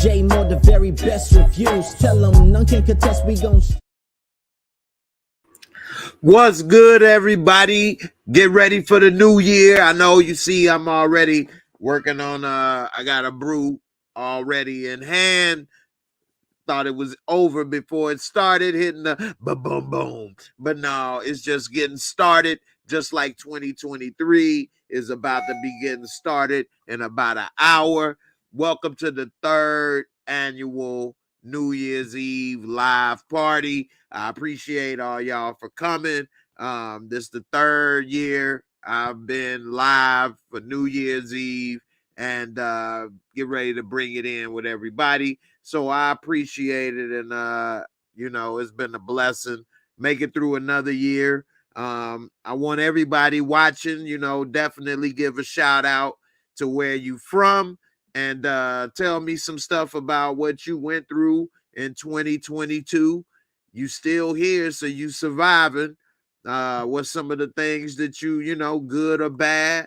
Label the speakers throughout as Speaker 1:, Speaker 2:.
Speaker 1: J Moore, the very best reviews. Tell them none can contest, we gon'
Speaker 2: What's good, everybody? Get ready for the new year. I know you see I'm already working on I got a brew already in hand. Thought it was over before it started hitting the boom boom boom. But no, it's just getting started, just like 2023 is about to be getting started in about an hour. Welcome to the third annual New Year's Eve live party. I appreciate all y'all for coming. This is the third year I've been live for New Year's Eve, and get ready to bring it in with everybody. So I appreciate it, and it's been a blessing. Make it through another year. I want everybody watching, definitely give a shout out to where you from, and tell me some stuff about what you went through in 2022. You still here, so you surviving. What's some of the things that you good or bad?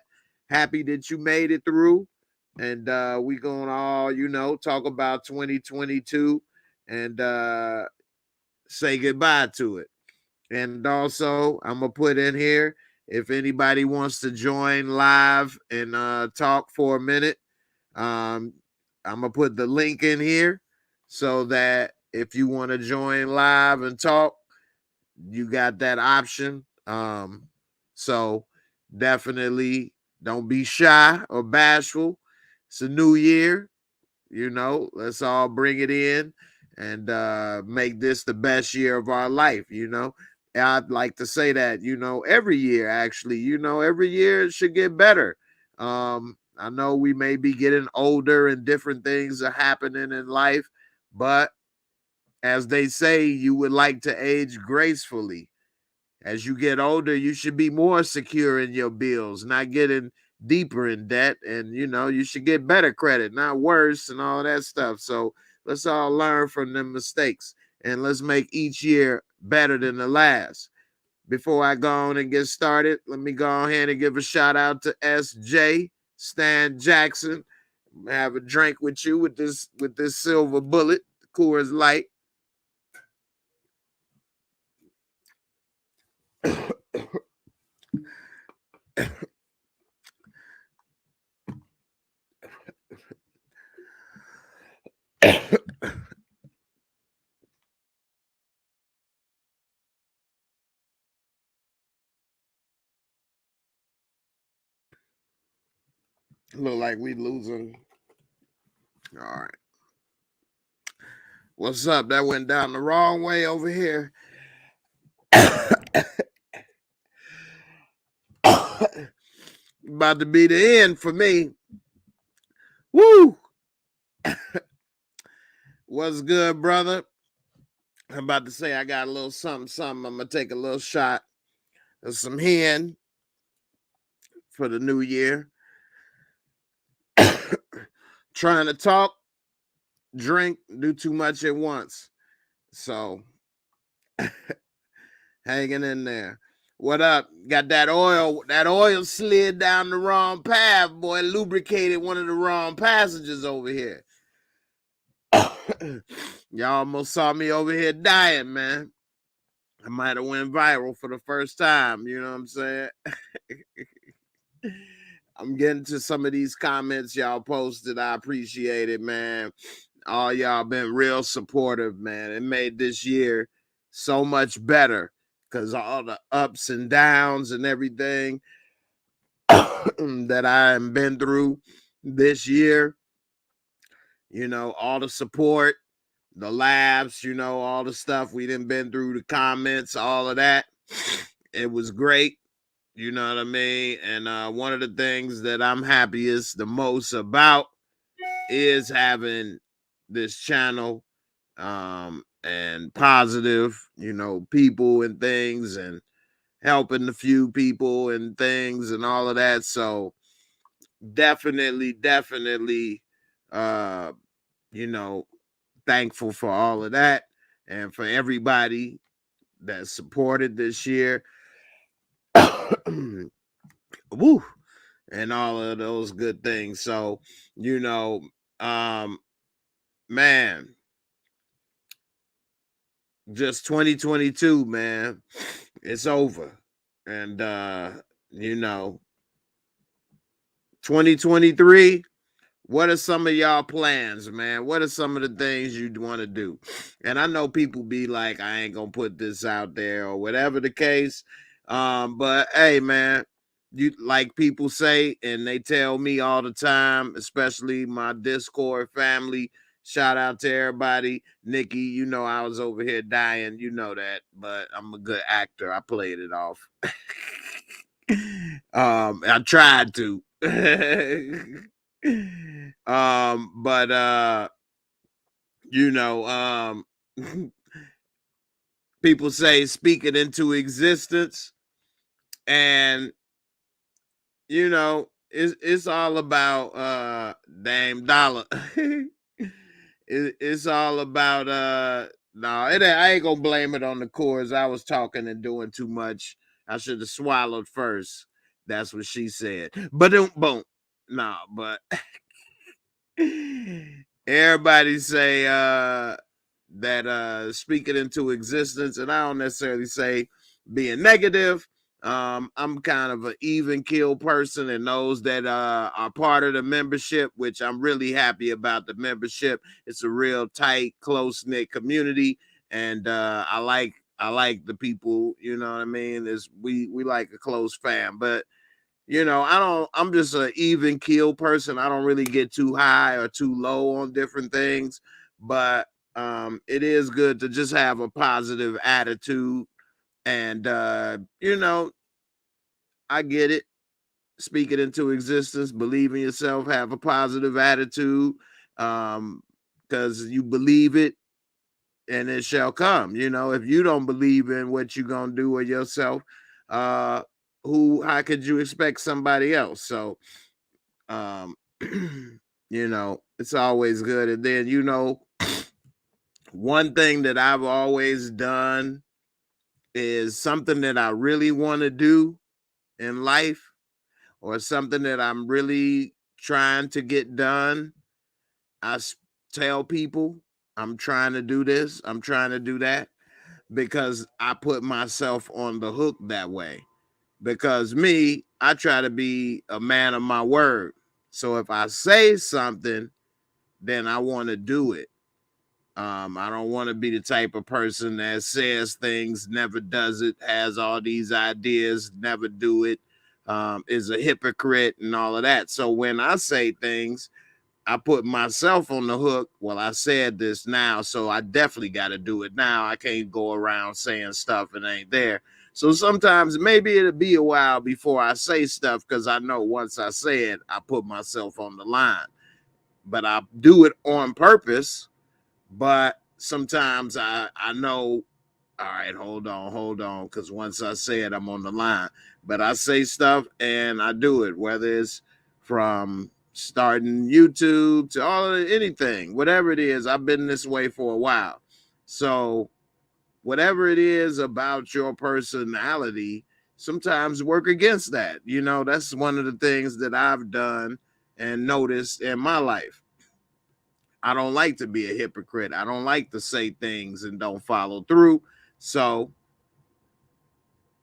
Speaker 2: Happy that you made it through. And we gonna all, talk about 2022 and say goodbye to it. And also, I'm gonna put in here if anybody wants to join live and talk for a minute. I'm gonna put the link in here so that if you want to join live and talk, you got that option. So definitely don't be shy or bashful. It's a new year, let's all bring it in and make this the best year of our life. I'd like to say that, every year, actually, every year it should get better. I know we may be getting older and different things are happening in life, but as they say, you would like to age gracefully. As you get older, you should be more secure in your bills, not getting deeper in debt. And, you should get better credit, not worse, and all that stuff. So let's all learn from them mistakes and let's make each year better than the last. Before I go on and get started, let me go ahead and give a shout out to SJ Stan Jackson. Have a drink with you with this silver bullet, Coors Light. Look like we losing. All right. What's up? That went down the wrong way over here. About to be the end for me. Woo! What's good, brother? I'm about to say I got a little something. I'm going to take a little shot of some hen for the new year. Trying to talk, drink, do too much at once. So, hanging in there. What up? Got that oil. That oil slid down the wrong path, boy. Lubricated one of the wrong passages over here. Y'all almost saw me over here dying, man. I might have went viral for the first time. You know what I'm saying? I'm getting to some of these comments y'all posted. I appreciate it, man. All y'all been real supportive, man. It made this year so much better because all the ups and downs and everything that I have been through this year. All the support, the laughs, all the stuff we done been through, the comments, all of that. It was great. You know what I mean? And one of the things that I'm happiest the most about is having this channel and positive, people and things, and helping the few people and things and all of that. So definitely, thankful for all of that and for everybody that supported this year. Woo, and all of those good things. So, man, just 2022, man. It's over. And you know, 2023, what are some of y'all plans, man? What are some of the things you want to do? And I know people be like, I ain't gonna put this out there or whatever the case. But hey, man, you like people say, and they tell me all the time, especially my Discord family. Shout out to everybody. Nikki, you know I was over here dying, you know that, but I'm a good actor. I played it off. I tried to. But you know, people say speak it into existence, and you know, it's all about Dame Dollar. It's all about no, it ain't, I ain't gonna blame it on the chorus. I was talking and doing too much. I should have swallowed first. That's what she said. But don't boom. No, but everybody say that speak it into existence, and I don't necessarily say being negative. I'm kind of an even keel person, and those that are part of the membership, which I'm really happy about the membership. It's a real tight, close-knit community, and I like the people, you know what I mean? We like a close fam, but you know, I'm just an even keel person. I don't really get too high or too low on different things, but it is good to just have a positive attitude. And you know, I get it. Speak it into existence, believe in yourself, have a positive attitude. Because you believe it and it shall come. You know, if you don't believe in what you're gonna do or yourself, uh how could you expect somebody else? So um you know, it's always good. And then, you know, one thing that I've always done is something that I really want to do in life, or something that I'm really trying to get done. I tell people I'm trying to do this, I'm trying to do that, because I put myself on the hook that way. Because me, I try to be a man of my word. So if I say something, then I want to do it. I don't want to be the type of person that says things, never does it, has all these ideas, never do it, is a hypocrite and all of that. So when I say things, I put myself on the hook. Well, I said this now, so I definitely got to do it now. I can't go around saying stuff and ain't there. So sometimes maybe it'll be a while before I say stuff, because I know once I say it, I put myself on the line. But I do it on purpose. But sometimes I know, all right, hold on, because once I say it, I'm on the line. But I say stuff and I do it, whether it's from starting YouTube to all of anything, whatever it is. I've been this way for a while. So whatever it is about your personality, sometimes work against that. You know, that's one of the things that I've done and noticed in my life. I don't like to be a hypocrite. I don't like to say things and don't follow through. So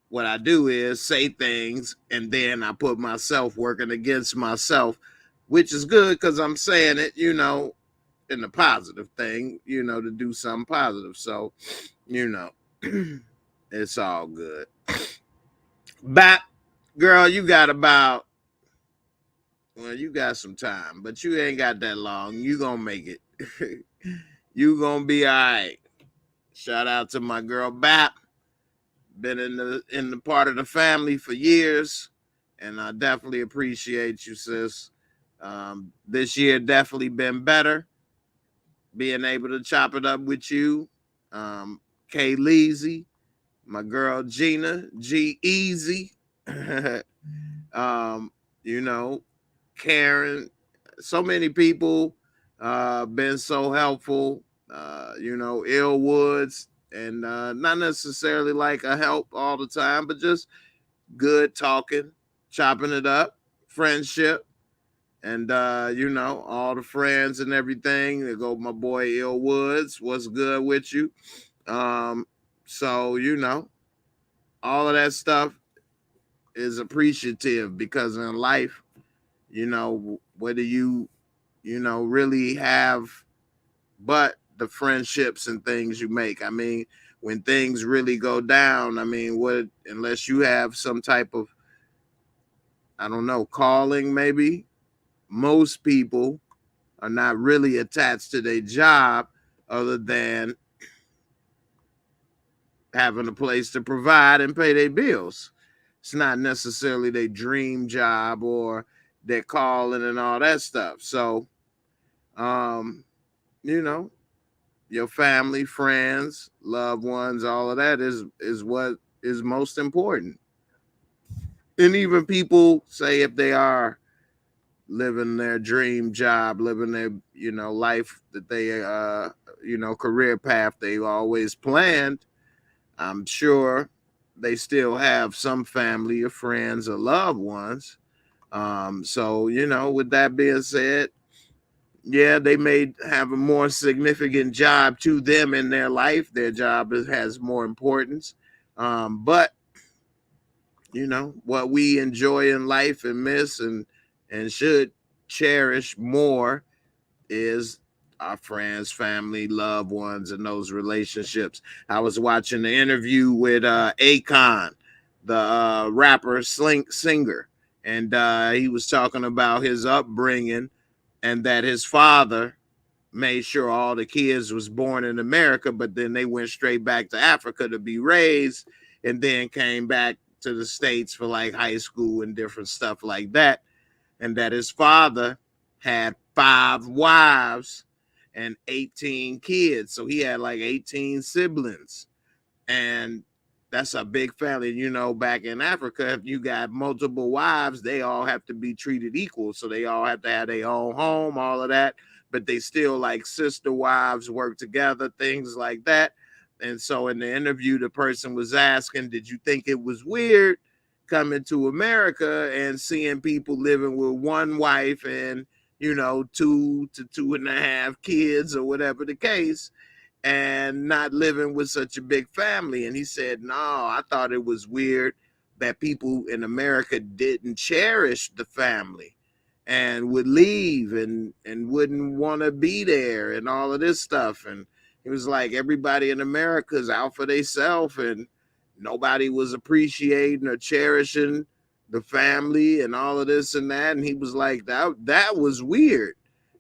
Speaker 2: what I do is say things, and then I put myself working against myself, which is good because I'm saying it, you know, in the positive thing, you know, to do something positive. So, you know, it's all good. Bap, girl, you got about, well, you got some time, but you ain't got that long. You gonna make it. You gonna be all right. Shout out to my girl Bap. Been in the part of the family for years, and I definitely appreciate you, sis. This year definitely been better. Being able to chop it up with you, Kay Leezy, my girl Gina G Easy, um, you know, Karen, so many people been so helpful. You know, Ill Woods, and not necessarily like a help all the time, but just good talking, chopping it up, friendship. And you know, all the friends and everything. There go my boy Ill Woods. What's good with you? So you know, all of that stuff is appreciative because in life, you know, what do you know, really have but the friendships and things you make. I mean, when things really go down, I mean, what unless you have some type of, I don't know, calling maybe, most people are not really attached to their job other than having a place to provide and pay their bills. It's not necessarily their dream job or their calling and all that stuff. So, um, you know, your family, friends, loved ones, all of that is what is most important. And even people say if they are living their dream job, living their, you know, life that they you know, career path they always planned, I'm sure they still have some family or friends or loved ones. So, you know, with that being said, yeah, they may have a more significant job to them in their life. Their job has more importance. But you know what we enjoy in life and miss and should cherish more is our friends, family, loved ones, and those relationships. I was watching the interview with Akon, the rapper singer, and he was talking about his upbringing and that his father made sure all the kids was born in America, but then they went straight back to Africa to be raised and then came back to the States for like high school and different stuff like that. And that his father had 5 wives and 18 kids. So he had like 18 siblings. And that's a big family. You know, back in Africa, if you got multiple wives, they all have to be treated equal. So they all have to have their own home, all of that. But they still like sister wives work together, things like that. And so in the interview, the person was asking, did you think it was weird coming to America and seeing people living with one wife and, you know, 2 to 2.5 kids or whatever the case? And not living with such a big family. And he said, no, I thought it was weird that people in America didn't cherish the family and would leave and wouldn't want to be there and all of this stuff. And he was like, everybody in America is out for themselves and nobody was appreciating or cherishing the family and all of this and that. And he was like, that was weird.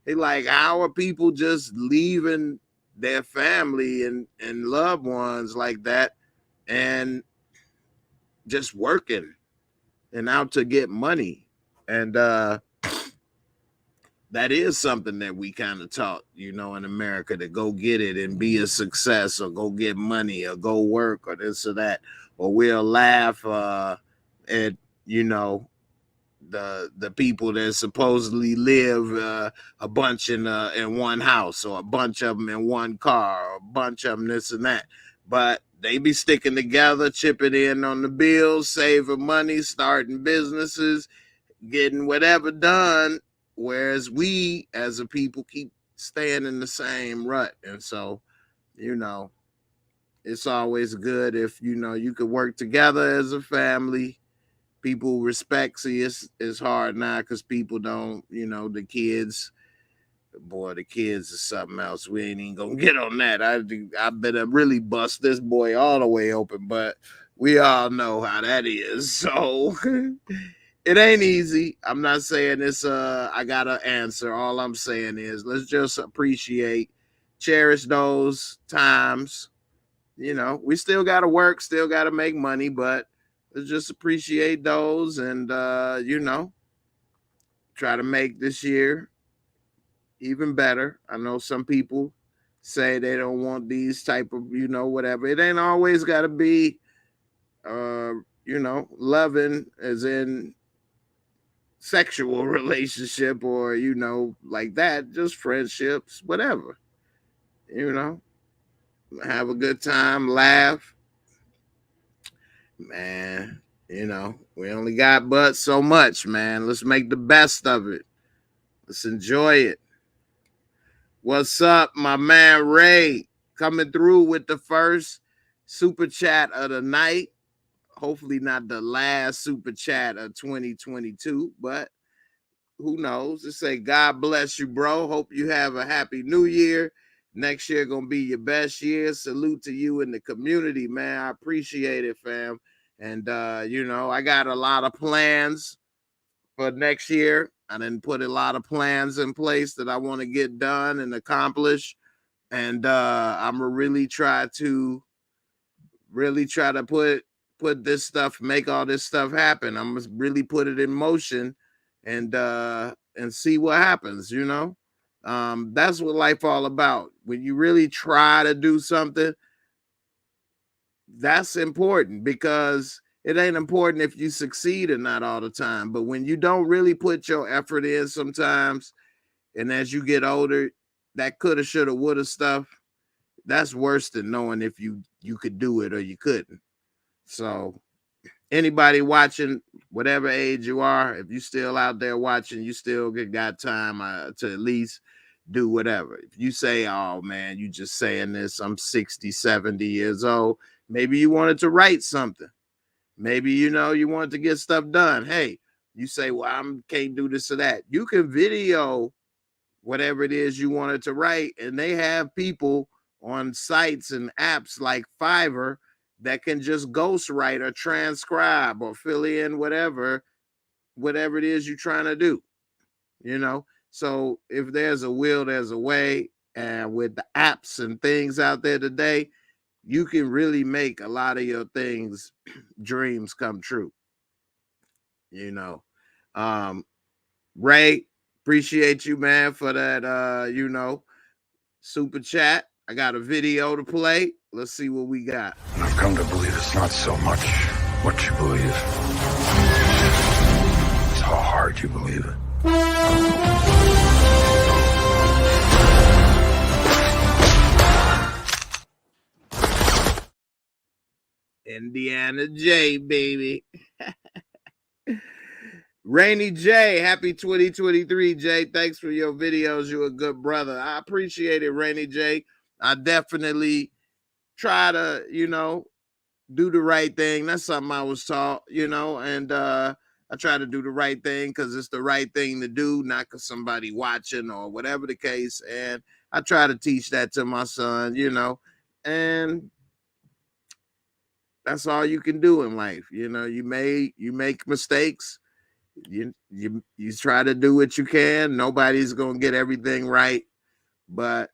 Speaker 2: He like, how are people just leaving their family and loved ones like that and just working and out to get money? And that is something that we kind of taught, you know, in America, to go get it and be a success or go get money or go work or this or that. Or we'll laugh at, you know, the people that supposedly live a bunch in one house or a bunch of them in one car or a bunch of them this and that, but they be sticking together, chipping in on the bills, saving money, starting businesses, getting whatever done, whereas we as a people keep staying in the same rut. And so, you know, it's always good if, you know, you could work together as a family. People respect. See, it's hard now because people don't, you know, the kids, boy, the kids is something else. We ain't even gonna get on that. I better really bust this boy all the way open, but we all know how that is. So it ain't easy. I'm not saying it's I got an answer. All I'm saying is let's just appreciate, cherish those times. You know, we still gotta work, still gotta make money, but let's just appreciate those and you know, try to make this year even better. I know some people say they don't want these type of, you know, whatever. It ain't always gotta be you know, loving as in sexual relationship or, you know, like that, just friendships, whatever. You know, have a good time, laugh, man. You know, we only got but so much, man. Let's make the best of it. Let's enjoy it. What's up, my man Ray? Coming through with the first super chat of the night. Hopefully not the last super chat of 2022, but who knows? Just say, God bless you, bro. Hope you have a happy new year. Next year gonna be your best year. Salute to you in the community, man. I appreciate it, fam. And you know, I got a lot of plans for next year. I didn't put a lot of plans in place that I want to get done and accomplish. And I'm gonna really try to put this stuff, make all this stuff happen. I'm gonna really put it in motion and see what happens, you know. That's what life all about. When you really try to do something, that's important, because it ain't important if you succeed or not all the time. But when you don't really put your effort in sometimes, and as you get older, that coulda, shoulda, woulda stuff, that's worse than knowing if you could do it or you couldn't. So anybody watching, whatever age you are, if you still out there watching, you still got time to at least do whatever. If you say, oh man, you just saying this, I'm 60, 70 years old, maybe you wanted to write something. Maybe, you know, you wanted to get stuff done. Hey, you say, well, I can't do this or that. You can video whatever it is you wanted to write, and they have people on sites and apps like Fiverr that can just ghostwrite or transcribe or fill in whatever it is you're trying to do, you know. So if there's a will, there's a way. And with the apps and things out there today, you can really make a lot of your things, dreams come true, you know. Ray, appreciate you, man, for that, you know, super chat. I got a video to play. Let's see what we got.
Speaker 3: I've come to believe it's not so much what you believe, it's how hard you believe it.
Speaker 2: Indiana J, baby. Rainy J, happy 2023, Jay. Thanks for your videos. You're a good brother. I appreciate it, Rainy J. I definitely try to, you know, do the right thing. That's something I was taught, you know, and I try to do the right thing because it's the right thing to do, not because somebody watching or whatever the case. And I try to teach that to my son, you know, and that's all you can do in life. You know, you make mistakes. You try to do what you can. Nobody's gonna get everything right, but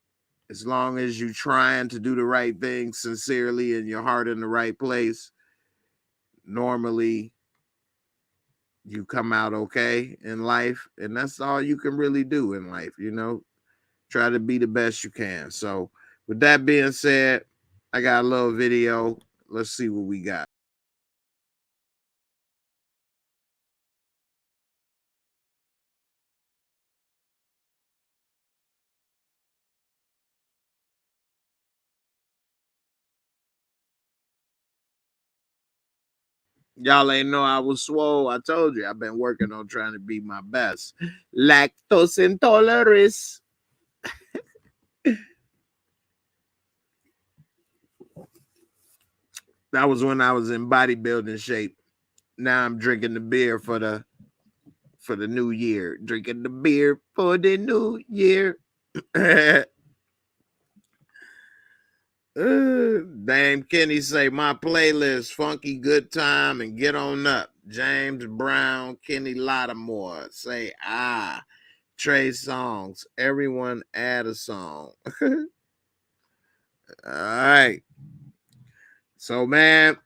Speaker 2: as long as you're trying to do the right thing sincerely and your heart in the right place, normally you come out okay in life. And that's all you can really do in life, you know. Try to be the best you can. So with that being said, I got a little video. Let's see what we got. Y'all ain't know I was swole. I told you I've been working on trying to be my best. Lactose intolerance. That was when I was in bodybuilding shape. Now I'm drinking the beer for the new year. Drinking the beer for the new year. Dame Kenny say my playlist, funky good time and get on up. James Brown, Kenny Lattimore say Trey songs. Everyone add a song. All right. So man,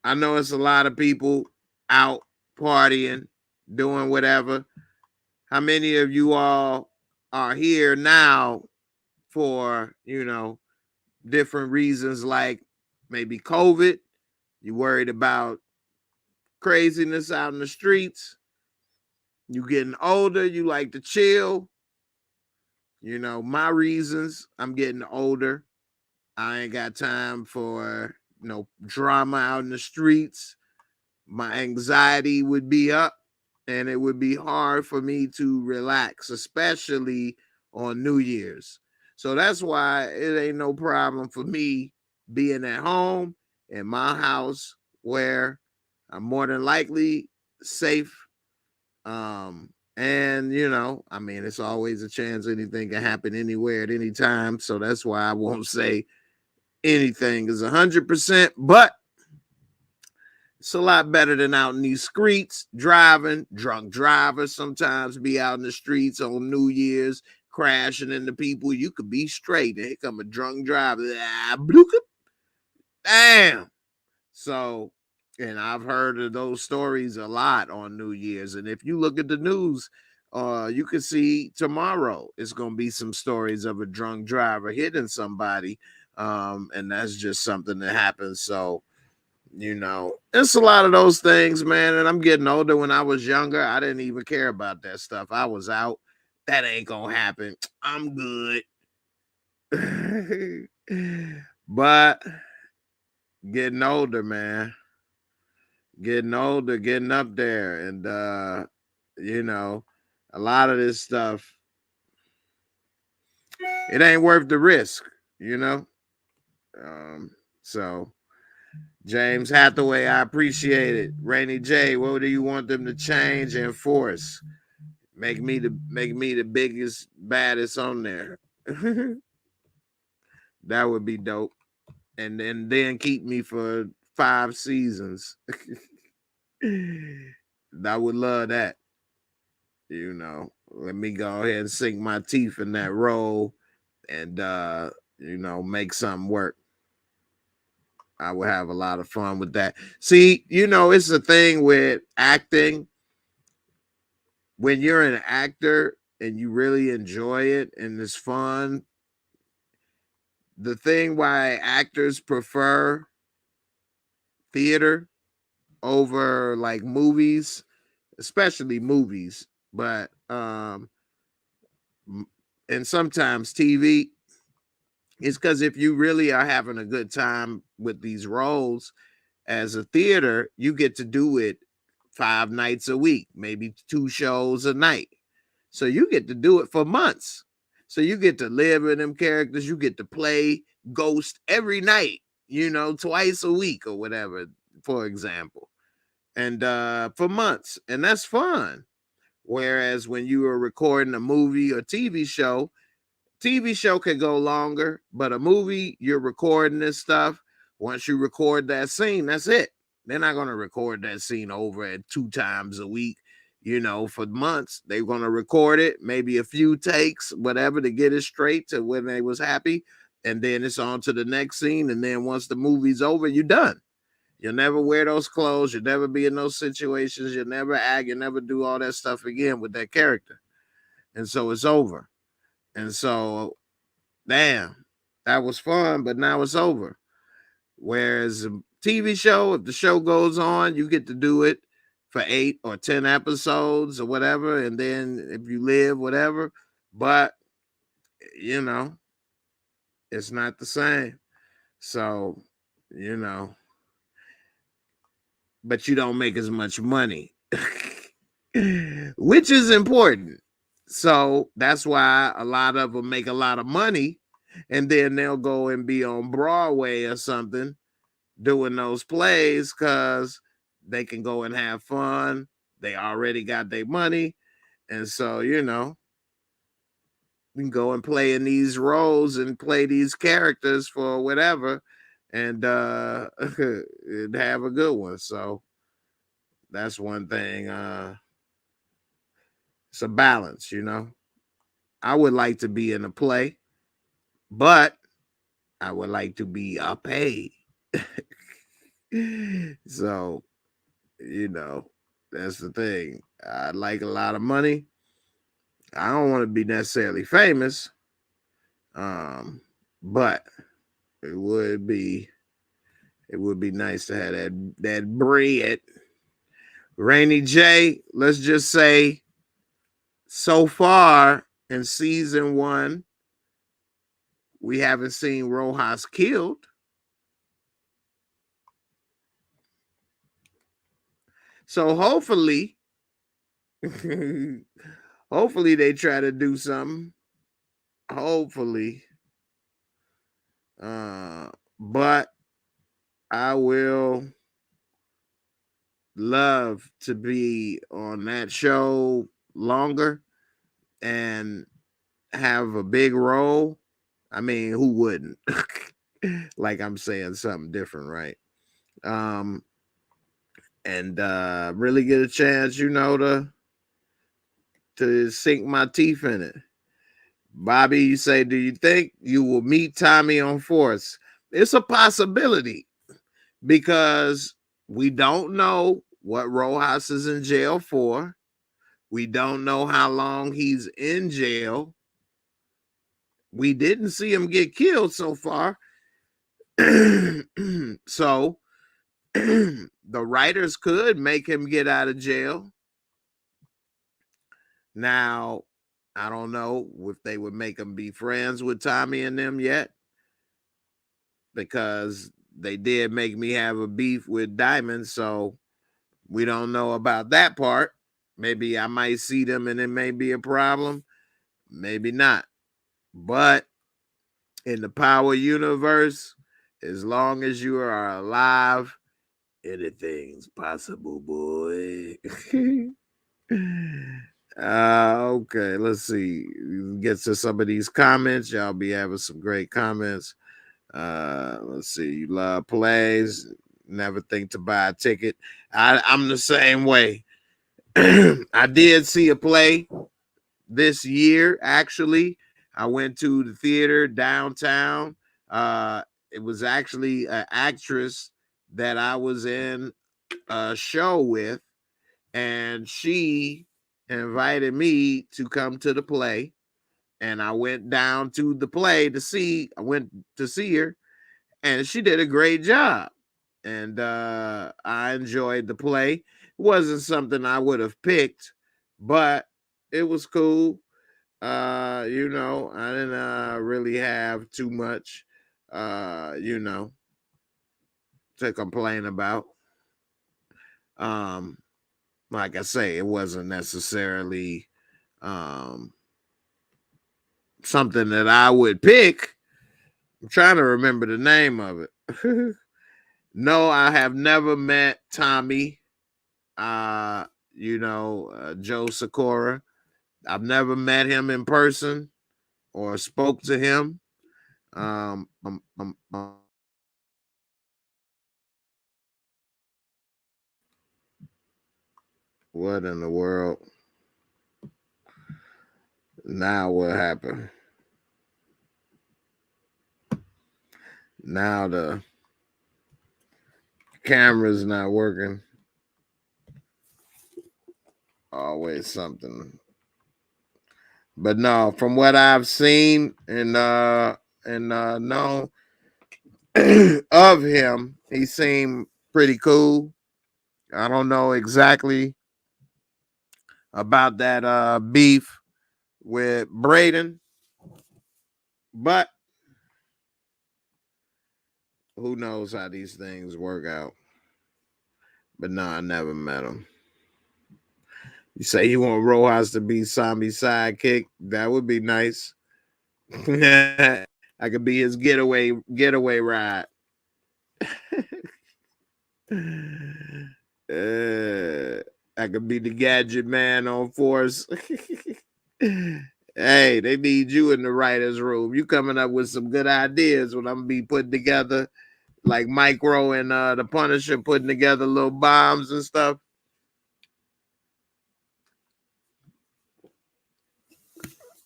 Speaker 2: I know it's a lot of people out partying, doing whatever. How many of you all are here now for, you know, different reasons, like maybe COVID? You worried about craziness out in the streets. You getting older, you like to chill. You know, my reasons, I'm getting older. I ain't got time for drama out in the streets. My anxiety would be up. and it would be hard for me to relax, especially on New Year's. So that's why it ain't no problem for me being at home in my house where I'm more than likely safe. And I mean, it's always a chance anything can happen anywhere at any time. So that's why I won't say anything is 100%, but it's a lot better than out in these streets driving. Drunk drivers sometimes be out in the streets on New Year's crashing into people. You could be straight, and here come a drunk driver. Damn. So, and I've heard of those stories a lot on New Year's. And if you look at the news, you can see tomorrow it's going to be some stories of a drunk driver hitting somebody. And that's just something that happens. So, it's a lot of those things, man. And I'm getting older. When I was younger, I didn't even care about that stuff. I was out. That ain't going to happen. I'm good. But getting older, man. Getting older, getting up there. And, a lot of this stuff, it ain't worth the risk, So, James Hathaway, I appreciate it. Rainy J, what do you want them to change and enforce? Make me the biggest, baddest on there. That would be dope. And then keep me for 5 seasons. I would love that. Let me go ahead and sink my teeth in that role and make something work. I would have a lot of fun with that. See, it's a thing with acting. When you're an actor and you really enjoy it and it's fun, the thing why actors prefer theater over like movies, especially movies, but and sometimes TV, is because if you really are having a good time with these roles as a theater, you get to do it 5 nights a week, maybe 2 shows a night. So you get to do it for months. So you get to live in them characters. You get to play Ghost every night, twice a week or whatever, for example. And for months. And that's fun. Whereas when you are recording a movie or TV show can go longer, but a movie, you're recording this stuff. Once you record that scene, that's it. They're not going to record that scene over at 2 times a week, for months. They're going to record it, maybe a few takes, whatever, to get it straight to when they was happy. And then it's on to the next scene. And then once the movie's over, you're done. You'll never wear those clothes. You'll never be in those situations. You'll never act. You'll never do all that stuff again with that character. And so it's over. And so, damn, that was fun, but now it's over. Whereas a TV show, if the show goes on, you get to do it for 8 or 10 episodes or whatever. And then if you live, whatever. But, it's not the same. So, but you don't make as much money, which is important. So that's why a lot of them make a lot of money, and then they'll go and be on Broadway or something doing those plays because they can go and have fun. They already got their money. And so, you can go and play in these roles and play these characters for whatever and have a good one. So that's one thing. It's a balance, I would like to be in a play, but I would like to be paid. So, that's the thing. I'd like a lot of money. I don't want to be necessarily famous, but it would be nice to have that bread. Rainy J, let's just say, so far in season 1, we haven't seen Rojas killed. So hopefully Hopefully they try to do something. Hopefully. But I will love to be on that show longer and have a big role. I mean, who wouldn't? Like I'm saying something different, right? And really get a chance, to sink my teeth in it. Bobby, you say, do you think you will meet Tommy on Force? It's a possibility because we don't know what Rojas is in jail for. We don't know how long he's in jail. We didn't see him get killed so far. So the writers could make him get out of jail. Now, I don't know if they would make him be friends with Tommy and them yet, because they did make me have a beef with Diamond, so we don't know about that part. Maybe I might see them and it may be a problem. Maybe not. But in the Power universe, as long as you are alive, anything's possible, boy. Okay, let's see. Get to some of these comments. Y'all be having some great comments. Let's see. You love plays. Never think to buy a ticket. I'm the same way. I did see a play this year, actually. I went to the theater downtown. It was actually an actress that I was in a show with, and she invited me to come to the play. And I went down to the play I went to see her, and she did a great job. And I enjoyed the play. It wasn't something I would have picked, but it was cool. I didn't really have too much, to complain about. Like I say, it wasn't necessarily something that I would pick. I'm trying to remember the name of it. No, I have never met Tommy, Joe Sikora. I've never met him in person or spoke to him. Um, um, um, um, what in the world? Now what happened? Now the camera's not working. Always something. But no, from what I've seen and know of him, he seemed pretty cool. I don't know exactly about that beef with Braden, but who knows how these things work out. But no, I never met him. You say you want Rojas to be Sami's sidekick? That would be nice. I could be his getaway ride. I could be the gadget man on Force. Hey, they need you in the writer's room. You coming up with some good ideas when I'm gonna be putting together, like Micro and the Punisher putting together little bombs and stuff.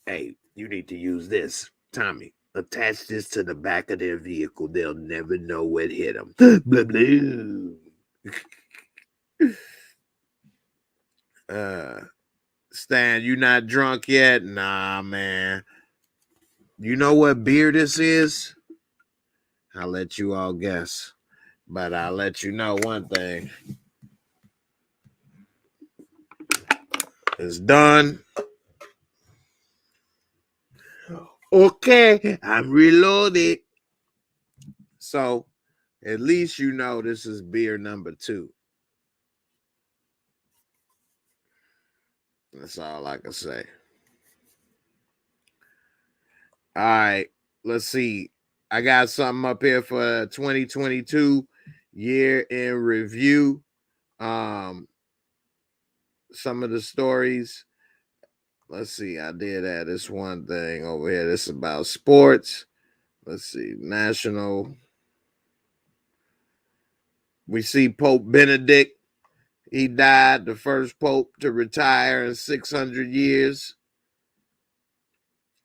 Speaker 2: Hey, you need to use this, Tommy. Attach this to the back of their vehicle. They'll never know what hit them. Blah, blah. Stan, you not drunk yet? Nah, man. You know what beer this is? I'll let you all guess. But I'll let you know one thing. It's done. Okay, I'm reloaded. So at least you know this is beer number 2. That's all I can say. All right, let's see. I got something up here for 2022 year in review. Some of the stories. Let's see. I did add this one thing over here. This is about sports. Let's see. National. We see Pope Benedict. He died, the first pope to retire in 600 years.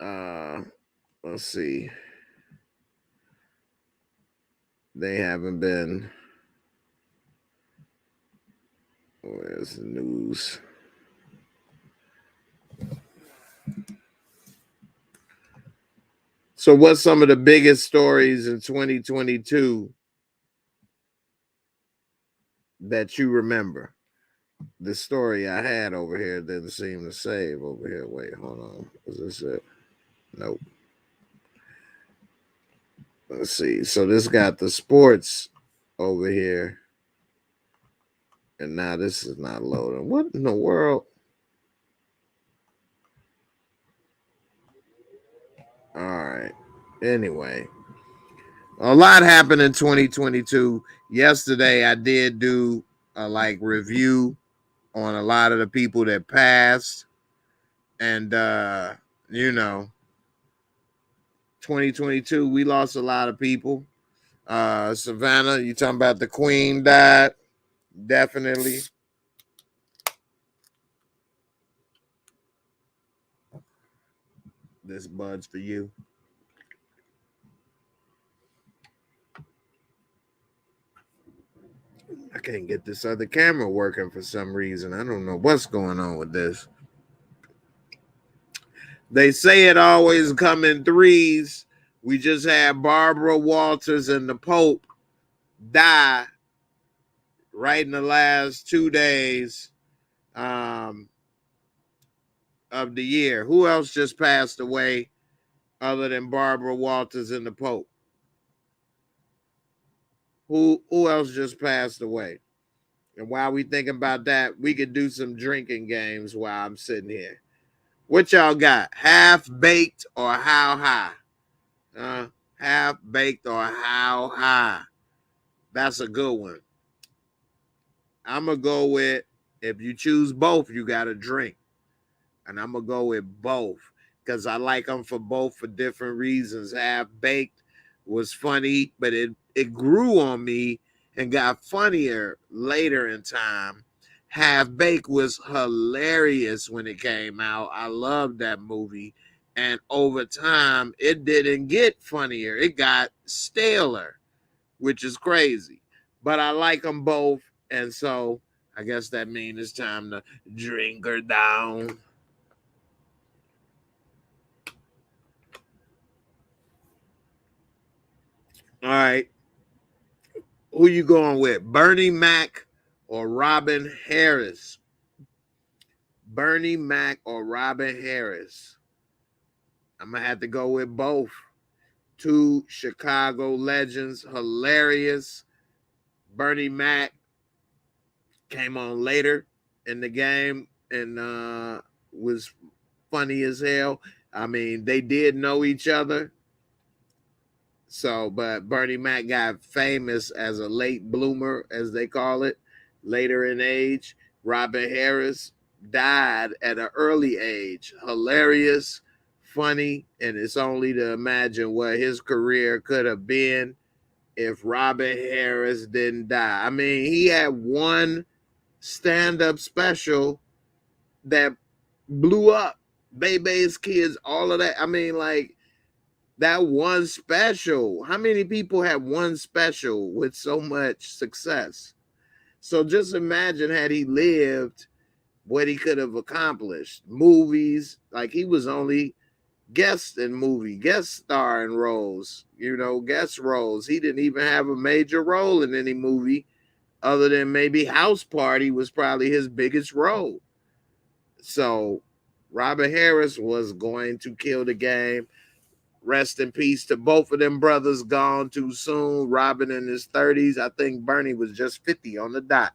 Speaker 2: Let's see. They haven't been. Where's the news? So, what's some of the biggest stories in 2022 that you remember? The story I had over here didn't seem to save over here. Wait, hold on. Is this it? Nope. Let's see. So, this got the sports over here. And now this is not loading. What in the world? All right. Anyway, a lot happened in 2022. Yesterday, I did do a review on a lot of the people that passed, and 2022 we lost a lot of people. Savannah, you talking about the Queen died? Definitely. This bud's for you. I can't get this other camera working for some reason. I don't know what's going on with this. They say it always come in threes. We just had Barbara Walters and the Pope die right in the last 2 days of the year. Who else just passed away other than Barbara Walters and the Pope? Who else just passed away? And while we think about that, we could do some drinking games while I'm sitting here. What y'all got? Half baked or how high? Half baked or how high? That's a good one. I'm going to go with, if you choose both, you got to drink. And I'm going to go with both because I like them for both for different reasons. Half baked was funny, but it grew on me and got funnier later in time. Half Baked was hilarious when it came out. I loved that movie. And over time, it didn't get funnier. It got staler, which is crazy. But I like them both. And so I guess that means it's time to drink her down. All right. Who you going with? Bernie Mac or Robin Harris? Bernie Mac or Robin Harris? I'm going to have to go with both. Two Chicago legends, hilarious. Bernie Mac came on later in the game and was funny as hell. I mean, they did know each other. So, but Bernie Mac got famous as a late bloomer, as they call it, later in age. Robin Harris died at an early age. Hilarious, funny, and it's only to imagine what his career could have been if Robin Harris didn't die. I mean, he had one stand-up special that blew up. Bebe's Kids, all of that. I mean, that one special. How many people have one special with so much success? So just imagine had he lived what he could have accomplished. Movies, he was only guest star in roles, guest roles. He didn't even have a major role in any movie other than maybe House Party was probably his biggest role. So Robin Harris was going to kill the game. Rest in peace to both of them brothers, gone too soon. Robin in his 30s. I think Bernie was just 50 on the dot.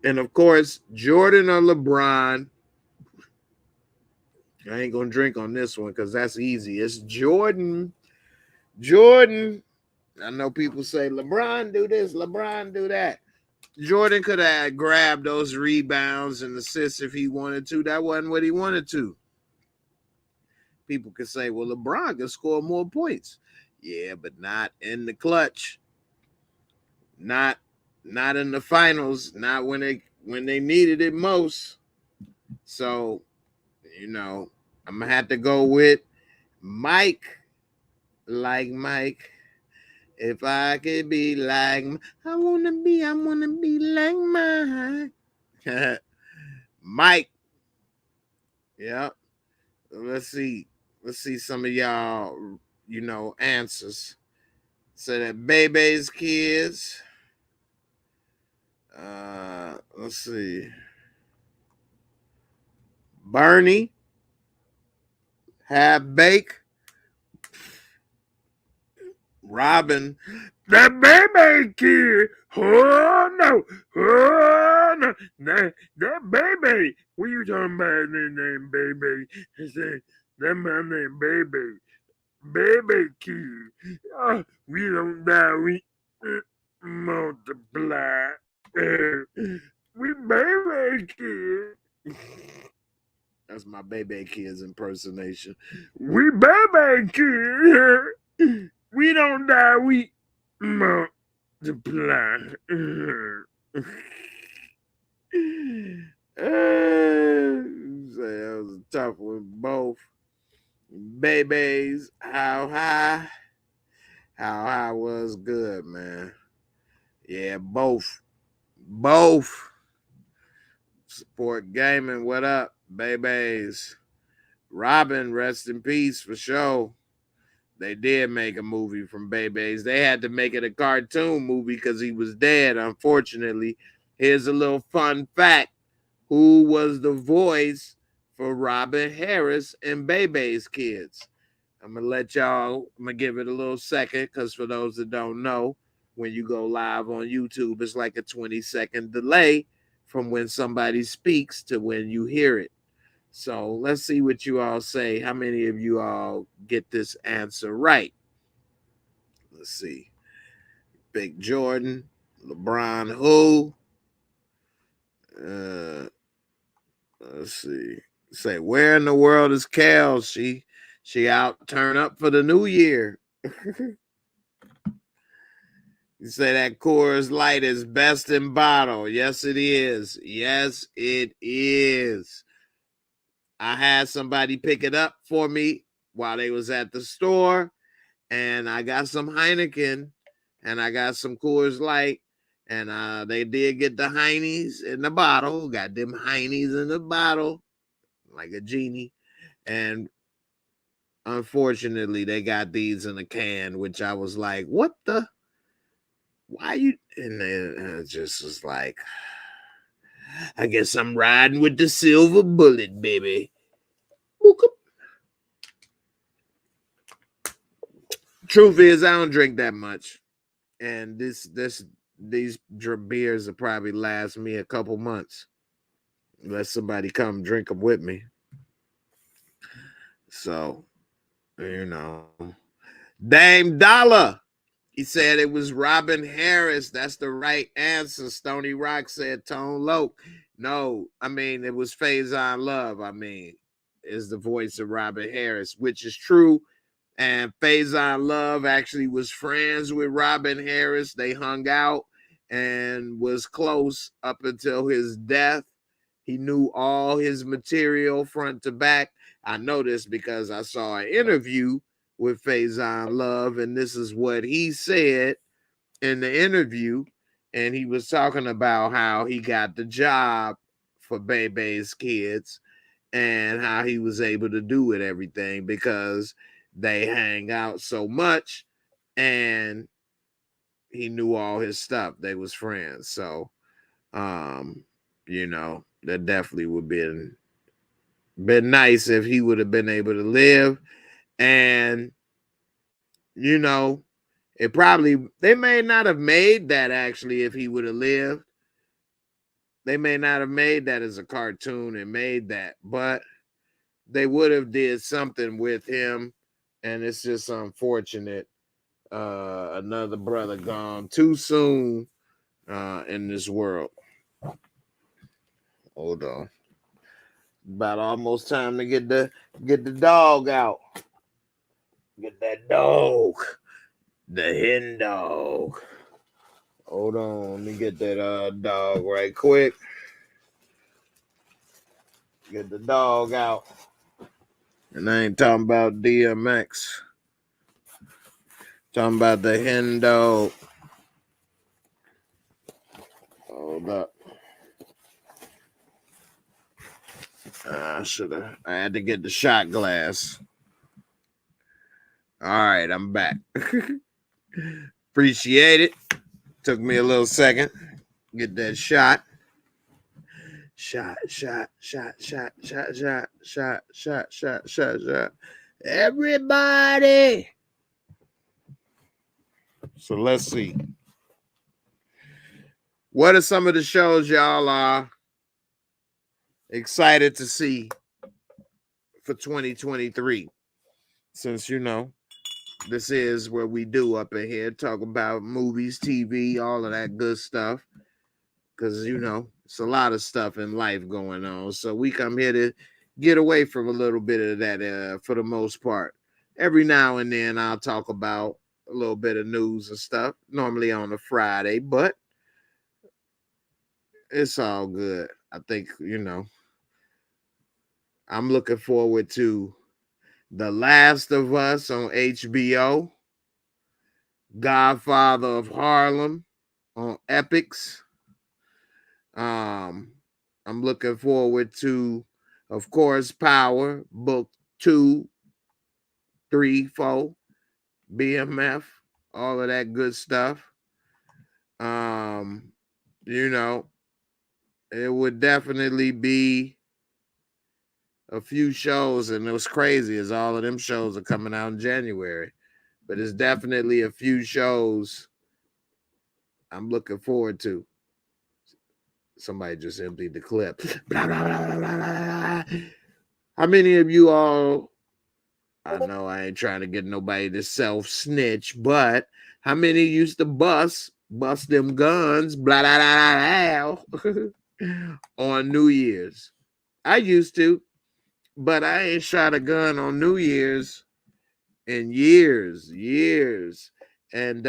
Speaker 2: And of course, Jordan or LeBron. I ain't gonna drink on this one because that's easy. It's Jordan. Jordan. I know people say LeBron do this, LeBron do that. Jordan could have grabbed those rebounds and assists if he wanted to. That wasn't what he wanted to. People could say, well, LeBron can score more points. Yeah, but not in the clutch. Not in the finals. Not when they needed it most. So, you know, I'm gonna have to go with Mike. Like Mike. If I could be like, I wanna be like Mike. Mike. Yeah. Let's see some of y'all, answers. So that Bebe's kids. Let's see. Bernie. Half Bake. Robin. That baby kid. Oh no. Oh no. That baby. What you talking about? That name baby. He said, that my name baby. Baby kid. Oh, we don't die. We multiply. We baby kid. That's my baby kids impersonation. We baby kid. We don't die, we multiply. That was a tough one. Both babies. How high? How high was good, man. Yeah, both. Support gaming. What up, babies? Robin, rest in peace for sure. They did make a movie from Bebe's. They had to make it a cartoon movie because he was dead, unfortunately. Here's a little fun fact. Who was the voice for Robin Harris and Bebe's kids? I'm going to give it a little second because for those that don't know, when you go live on YouTube, it's like a 20-second delay from when somebody speaks to when you hear it. So let's see what you all say. How many of you all get this answer right? Let's see. Big Jordan, LeBron who? Let's see. Say, where in the world is Kel? She out turn up for the new year. You say that Coors Light is best in bottle. Yes, it is. Yes, it is. I had somebody pick it up for me while they was at the store, and I got some Heineken, and I got some Coors Light, and they did get the Heinies in the bottle. Got them Heinies in the bottle, like a genie, and unfortunately, they got these in a can, which I was like, what the? Why you? And it just was like, I guess I'm riding with the silver bullet, baby. Truth is, I don't drink that much, and these beers will probably last me a couple months, unless somebody come drink them with me. So, Dame Dollar. He said it was Robin Harris. That's the right answer. Stony Rock said Tone Loc. No, I mean, it was Faison Love. I mean, is the voice of Robin Harris, which is true. And Faison Love actually was friends with Robin Harris. They hung out and was close up until his death. He knew all his material front to back. I know this because I saw an interview with Faison Love, and this is what he said in the interview. And he was talking about how he got the job for Bebe's kids and how he was able to do it, everything, because they hang out so much and he knew all his stuff. They was friends. So, that definitely would been nice if he would have been able to live. And, they may not have made that actually if he would have lived. They may not have made that as a cartoon and made that, but they would have did something with him, and it's just unfortunate. Another brother gone too soon in this world. Hold on. About almost time to get the dog out. Get that dog. The hen dog. Hold on, let me get that dog right quick. Get the dog out. And I ain't talking about DMX. Talking about the hen dog. Hold up. I had to get the shot glass. All right, I'm back. Appreciate it. Took me a little second. Get that shot. Shot. Everybody. So let's see. What are some of the shows y'all are excited to see for 2023? Since, you know, this is where we do up in here, talk about movies, TV, all of that good stuff. Because, you know, it's a lot of stuff in life going on. So we come here to get away from a little bit of that for the most part. Every now and then I'll talk about a little bit of news and stuff, normally on a Friday, but it's all good. I think, you know, I'm looking forward to The Last of Us on HBO, Godfather of Harlem on Epix. I'm looking forward to, of course, Power, Book 2, 3, 4, BMF, all of that good stuff. You know, it would definitely be a few shows, and it was crazy as all of them shows are coming out in January. But it's definitely a few shows I'm looking forward to. Somebody just emptied the clip. Blah, blah, blah, blah, blah, blah. How many of you all, I know I ain't trying to get nobody to self-snitch, but how many used to bust them guns, blah, blah, blah, blah, on New Year's? I used to, but I ain't shot a gun on New Year's in years. And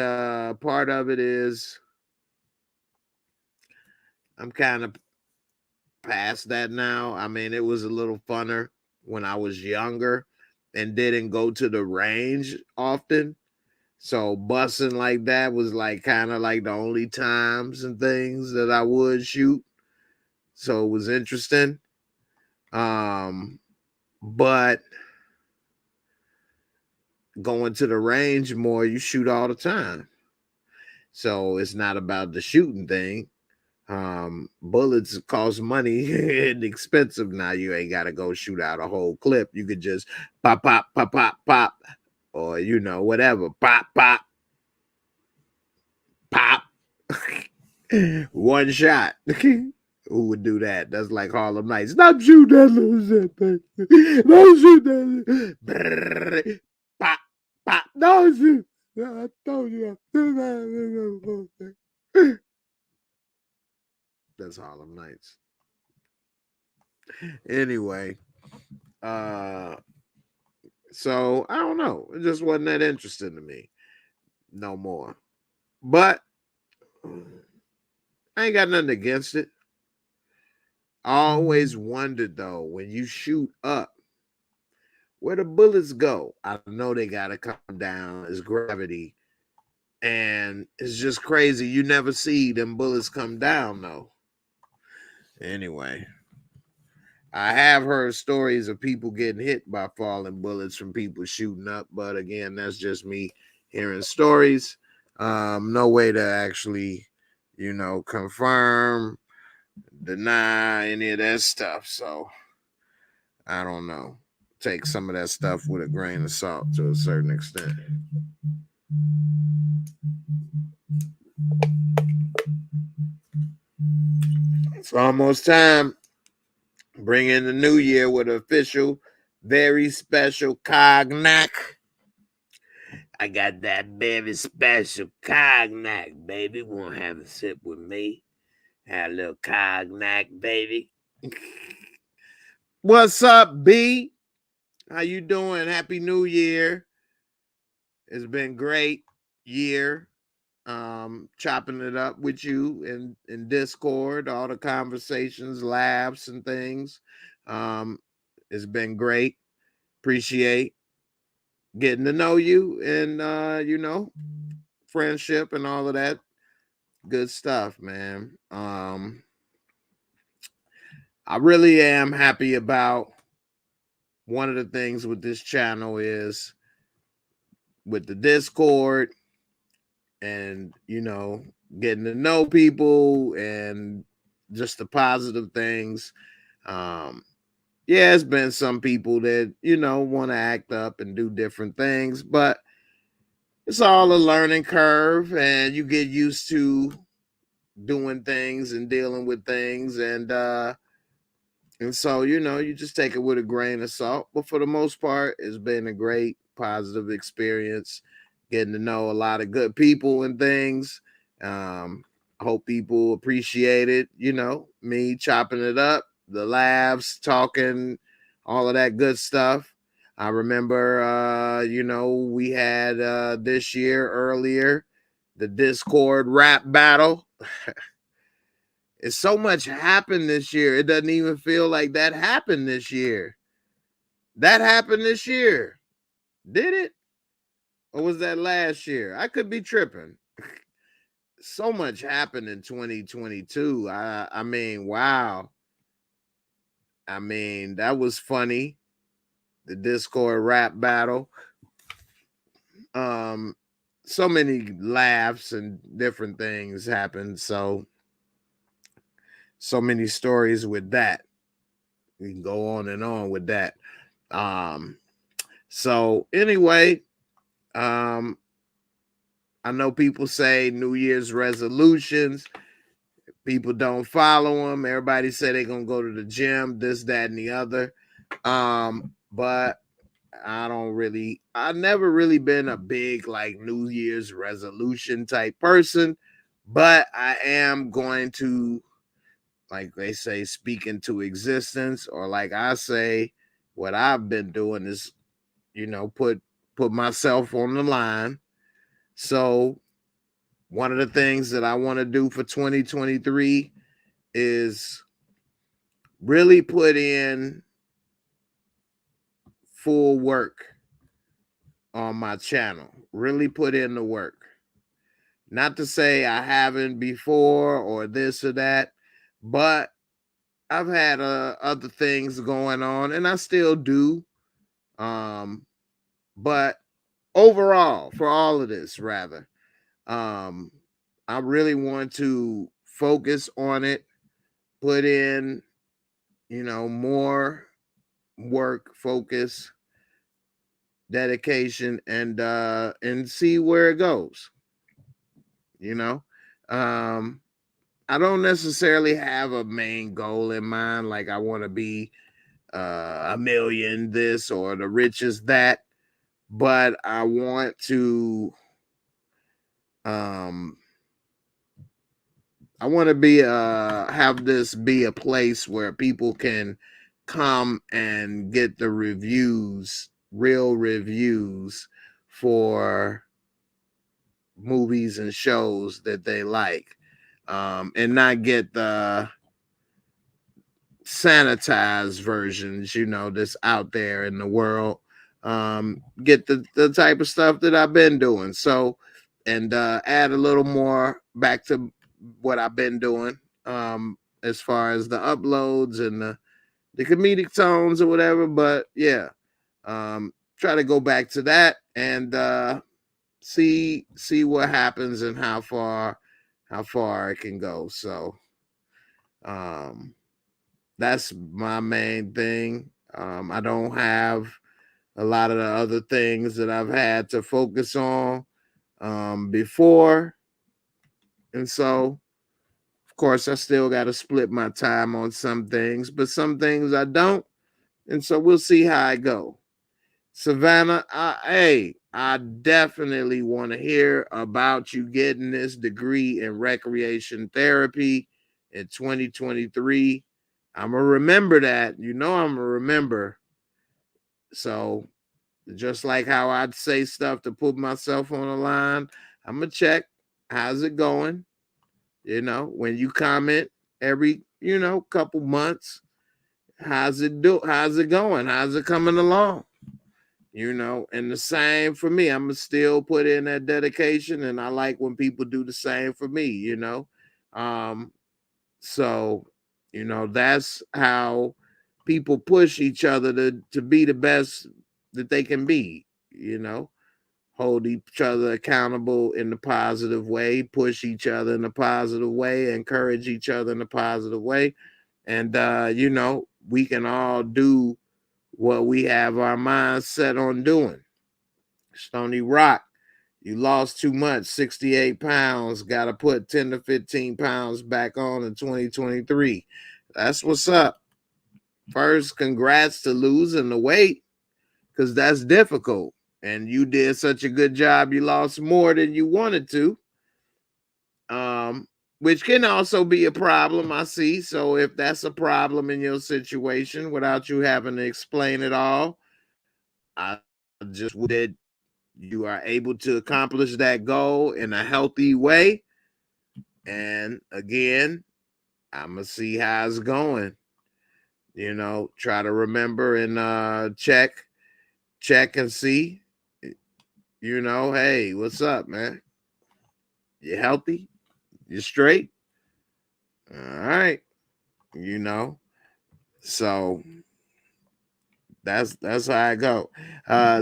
Speaker 2: part of it is I'm kind of past that now. I mean, it was a little funner when I was younger and didn't go to the range often. So busing like that was like kind of like the only times and things that I would shoot. So it was interesting. But going to the range more, you shoot all the time. So it's not about the shooting thing. Bullets cost money and expensive now. You ain't got to go shoot out a whole clip. You could just pop, pop, pop, pop, pop, or, you know, whatever. Pop, pop, pop. One shot. Who would do that? That's like Harlem Nights. Stop shooting that little shit, baby. Don't shoot that. Brrr, pop, pop. Don't shoot. I told you. That's Harlem Nights. Anyway, so I don't know. It just wasn't that interesting to me no more. But I ain't got nothing against it. I always wondered, though, when you shoot up, where the bullets go? I know they got to come down as gravity. And it's just crazy. You never see them bullets come down, though. Anyway, I have heard stories of people getting hit by falling bullets from people shooting up. But again, that's just me hearing stories. No way to actually, you know, confirm, deny any of that stuff. So I don't know. Take some of that stuff with a grain of salt to a certain extent. It's almost time. Bring in the new year with an official, very special cognac. I got that very special cognac, baby. Want to have a sip with me? Have a little cognac, baby. What's up, B? How you doing? Happy New Year. It's been great year. Chopping it up with you in Discord, all the conversations, laughs, and things. It's been great. Appreciate getting to know you and friendship and all of that good stuff, man. I really am happy about one of the things with this channel is with the Discord and getting to know people and just the positive things. Yeah, it's been some people that want to act up and do different things, but it's all a learning curve and you get used to doing things and dealing with things, and so you just take it with a grain of salt. But for the most part, it's been a great positive experience, getting to know a lot of good people and things. I hope people appreciate it, me chopping it up, the laughs, talking, all of that good stuff. I remember we had this year earlier the Discord rap battle. It's so much happened this year. It doesn't even feel like that happened this year. That happened this year. Did it? Or was that last year? I could be tripping. So much happened in 2022. I mean, wow. I mean, that was funny. The Discord rap battle. So many laughs and different things happened. So many stories with that. We can go on and on with that. So anyway, I know people say New Year's resolutions. People don't follow them. Everybody say they're gonna go to the gym, this, that, and the other. But I've never really been a big like New Year's resolution type person, but I am going to, like they say, speak into existence, or like I say, what I've been doing is, put myself on the line. So one of the things that I want to do for 2023 is really put in full work on my channel. Really put in the work. Not to say I haven't before or this or that, but I've had other things going on, and I still do. But overall, for all of this, rather, I really want to focus on it, put in, more work, focus, dedication, and see where it goes. I don't necessarily have a main goal in mind, like I want to be a million this or the richest that, but I want to be have this be a place where people can come and get the reviews, real reviews for movies and shows that they like, and not get the sanitized versions, that's out there in the world. Get the type of stuff that I've been doing. So, and add a little more back to what I've been doing, as far as the uploads and the comedic tones or whatever. But yeah, try to go back to that and see what happens and how far it can go. So that's my main thing. I don't have a lot of the other things that I've had to focus on before, and so Of course, I still got to split my time on some things, but some things I don't. And so we'll see how I go. Savannah, I definitely want to hear about you getting this degree in recreation therapy in 2023. I'm going to remember that. You know, I'm going to remember. So just like how I'd say stuff to put myself on the line, I'm going to check. How's it going? You know, when you comment every, couple months, how's it going? How's it coming along? And the same for me. I'm gonna still put in that dedication, and I like when people do the same for me. So that's how people push each other to be the best that they can be. Hold each other accountable in the positive way, push each other in a positive way, encourage each other in a positive way, and we can all do what we have our minds set on doing. Stony Rock, you lost too much, 68 pounds, got to put 10 to 15 pounds back on in 2023. That's what's up. First, congrats to losing the weight, because that's difficult. And you did such a good job, you lost more than you wanted to, which can also be a problem, I see. So if that's a problem in your situation, without you having to explain it all, I just would you are able to accomplish that goal in a healthy way. And again, I'm gonna see how it's going. Try to remember and check and see. Hey, what's up, man? You healthy? You straight? All right. So that's how I go.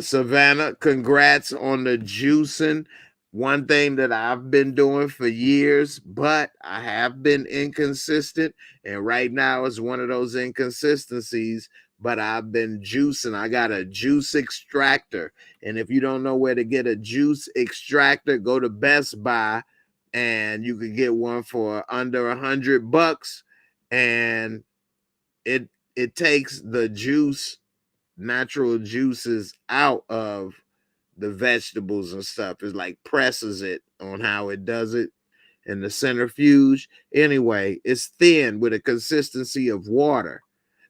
Speaker 2: Savannah, congrats on the juicing. One thing that I've been doing for years, but I have been inconsistent. And right now is one of those inconsistencies, but I've been juicing. I got a juice extractor. And if you don't know where to get a juice extractor, go to Best Buy and you can get one for under $100. And it takes the natural juices out of the vegetables and stuff. It's like presses it on how it does it in the centrifuge. Anyway, it's thin with a consistency of water.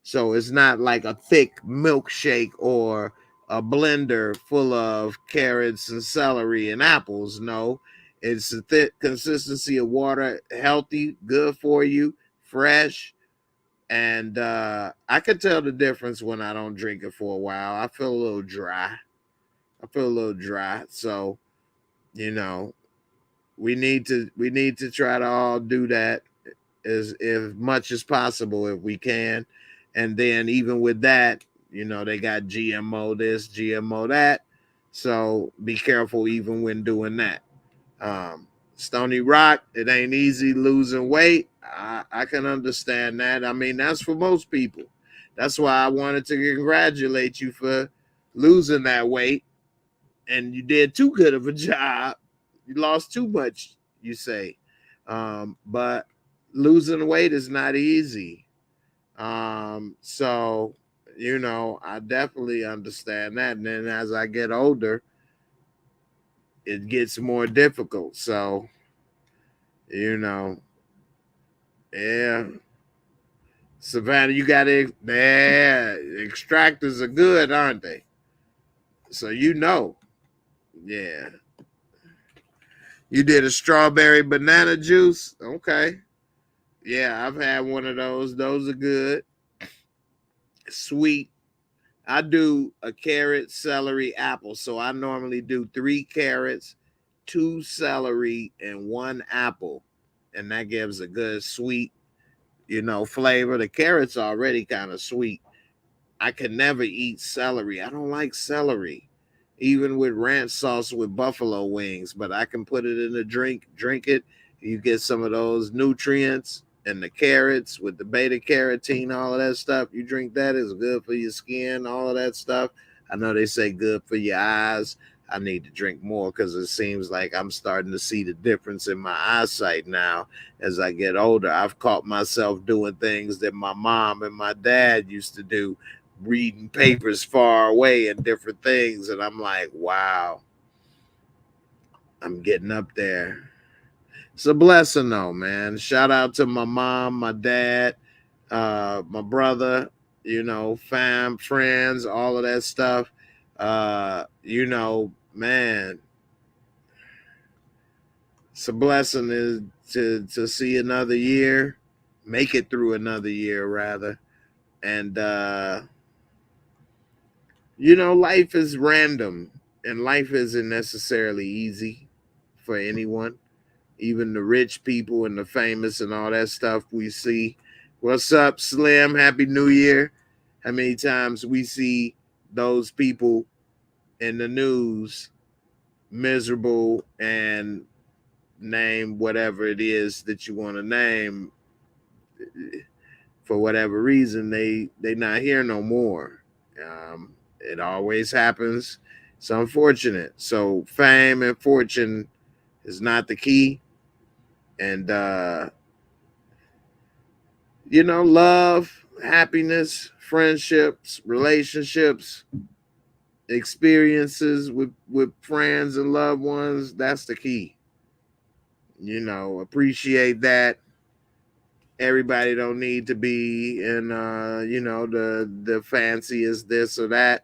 Speaker 2: So it's not like a thick milkshake or a blender full of carrots and celery and apples. No, it's a thick consistency of water, healthy, good for you, fresh. And I could tell the difference when I don't drink it for a while. I feel a little dry. So, we need to try to all do that as much as possible if we can. And then even with that, they got GMO this, GMO that. So be careful even when doing that. Stony Rock, it ain't easy losing weight. I can understand that. I mean, that's for most people. That's why I wanted to congratulate you for losing that weight. And you did too good of a job. You lost too much, you say. But losing weight is not easy. So, I definitely understand that. And then as I get older, it gets more difficult. So, yeah. Savannah, you got it. Yeah, extractors are good, aren't they? So yeah. You did a strawberry banana juice? Okay. Yeah, I've had one of those. Those are good. Sweet. I do a carrot, celery, apple. So I normally do 3 carrots, 2 celery, and 1 apple. And that gives a good sweet, flavor. The carrot's already kind of sweet. I can never eat celery. I don't like celery, even with ranch sauce with buffalo wings, but I can put it in a drink it. You get some of those nutrients and the carrots with the beta carotene, all of that stuff. You drink that, it's good for your skin, all of that stuff. I know they say good for your eyes. I need to drink more because it seems like I'm starting to see the difference in my eyesight now as I get older. I've caught myself doing things that my mom and my dad used to do, reading papers far away and different things. And I'm like, wow, I'm getting up there. It's a blessing though, man. Shout out to my mom, my dad, my brother, fam, friends, all of that stuff. Man, it's a blessing to see another year, make it through another year rather. And life is random and life isn't necessarily easy for anyone, even the rich people and the famous and all that stuff we see. What's up, Slim? Happy New Year. How many times we see those people in the news miserable and name whatever it is that you want to name, for whatever reason they not here no more. It always happens. It's unfortunate. So fame and fortune is not the key. And love, happiness, friendships, relationships, experiences with friends and loved ones, that's the key. Appreciate that. Everybody don't need to be in the fanciest this or that.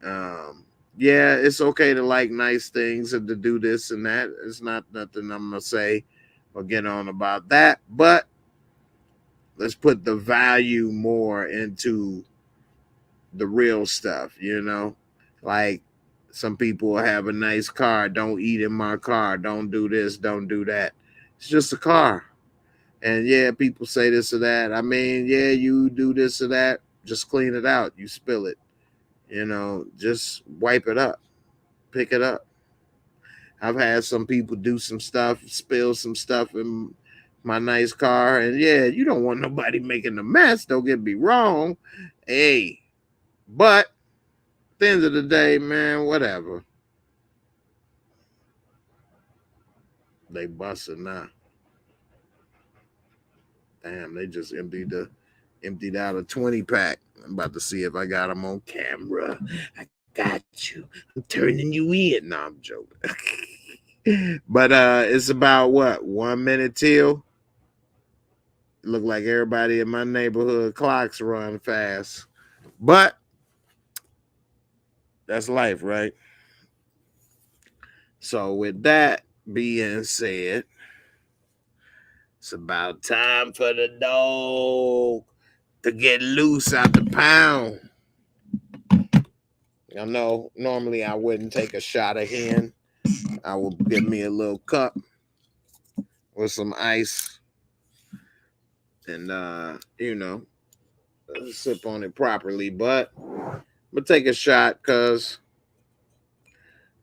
Speaker 2: Yeah, it's okay to like nice things and to do this and that. It's not nothing I'm gonna say or get on about that, but let's put the value more into the real stuff, like some people have a nice car. Don't eat in my car. Don't do this. Don't do that. It's just a car. And yeah, people say this or that. I mean, yeah, you do this or that. Just clean it out. You spill it. Just wipe it up. Pick it up. I've had some people do some stuff, spill some stuff in my nice car. And yeah, you don't want nobody making a mess. Don't get me wrong. Hey, but at the end of the day, man, whatever. They busting now. Damn, they just emptied out a 20 pack. I'm about to see if I got them on camera. I got you. I'm turning you in. No, I'm joking. But it's about what, 1 minute till? It look like everybody in my neighborhood clocks run fast. But that's life, right? So with that being said, it's about time for the dog to get loose out the pound. I know normally I wouldn't take a shot of hen. I will give me a little cup with some ice and sip on it properly. But I'm gonna take a shot because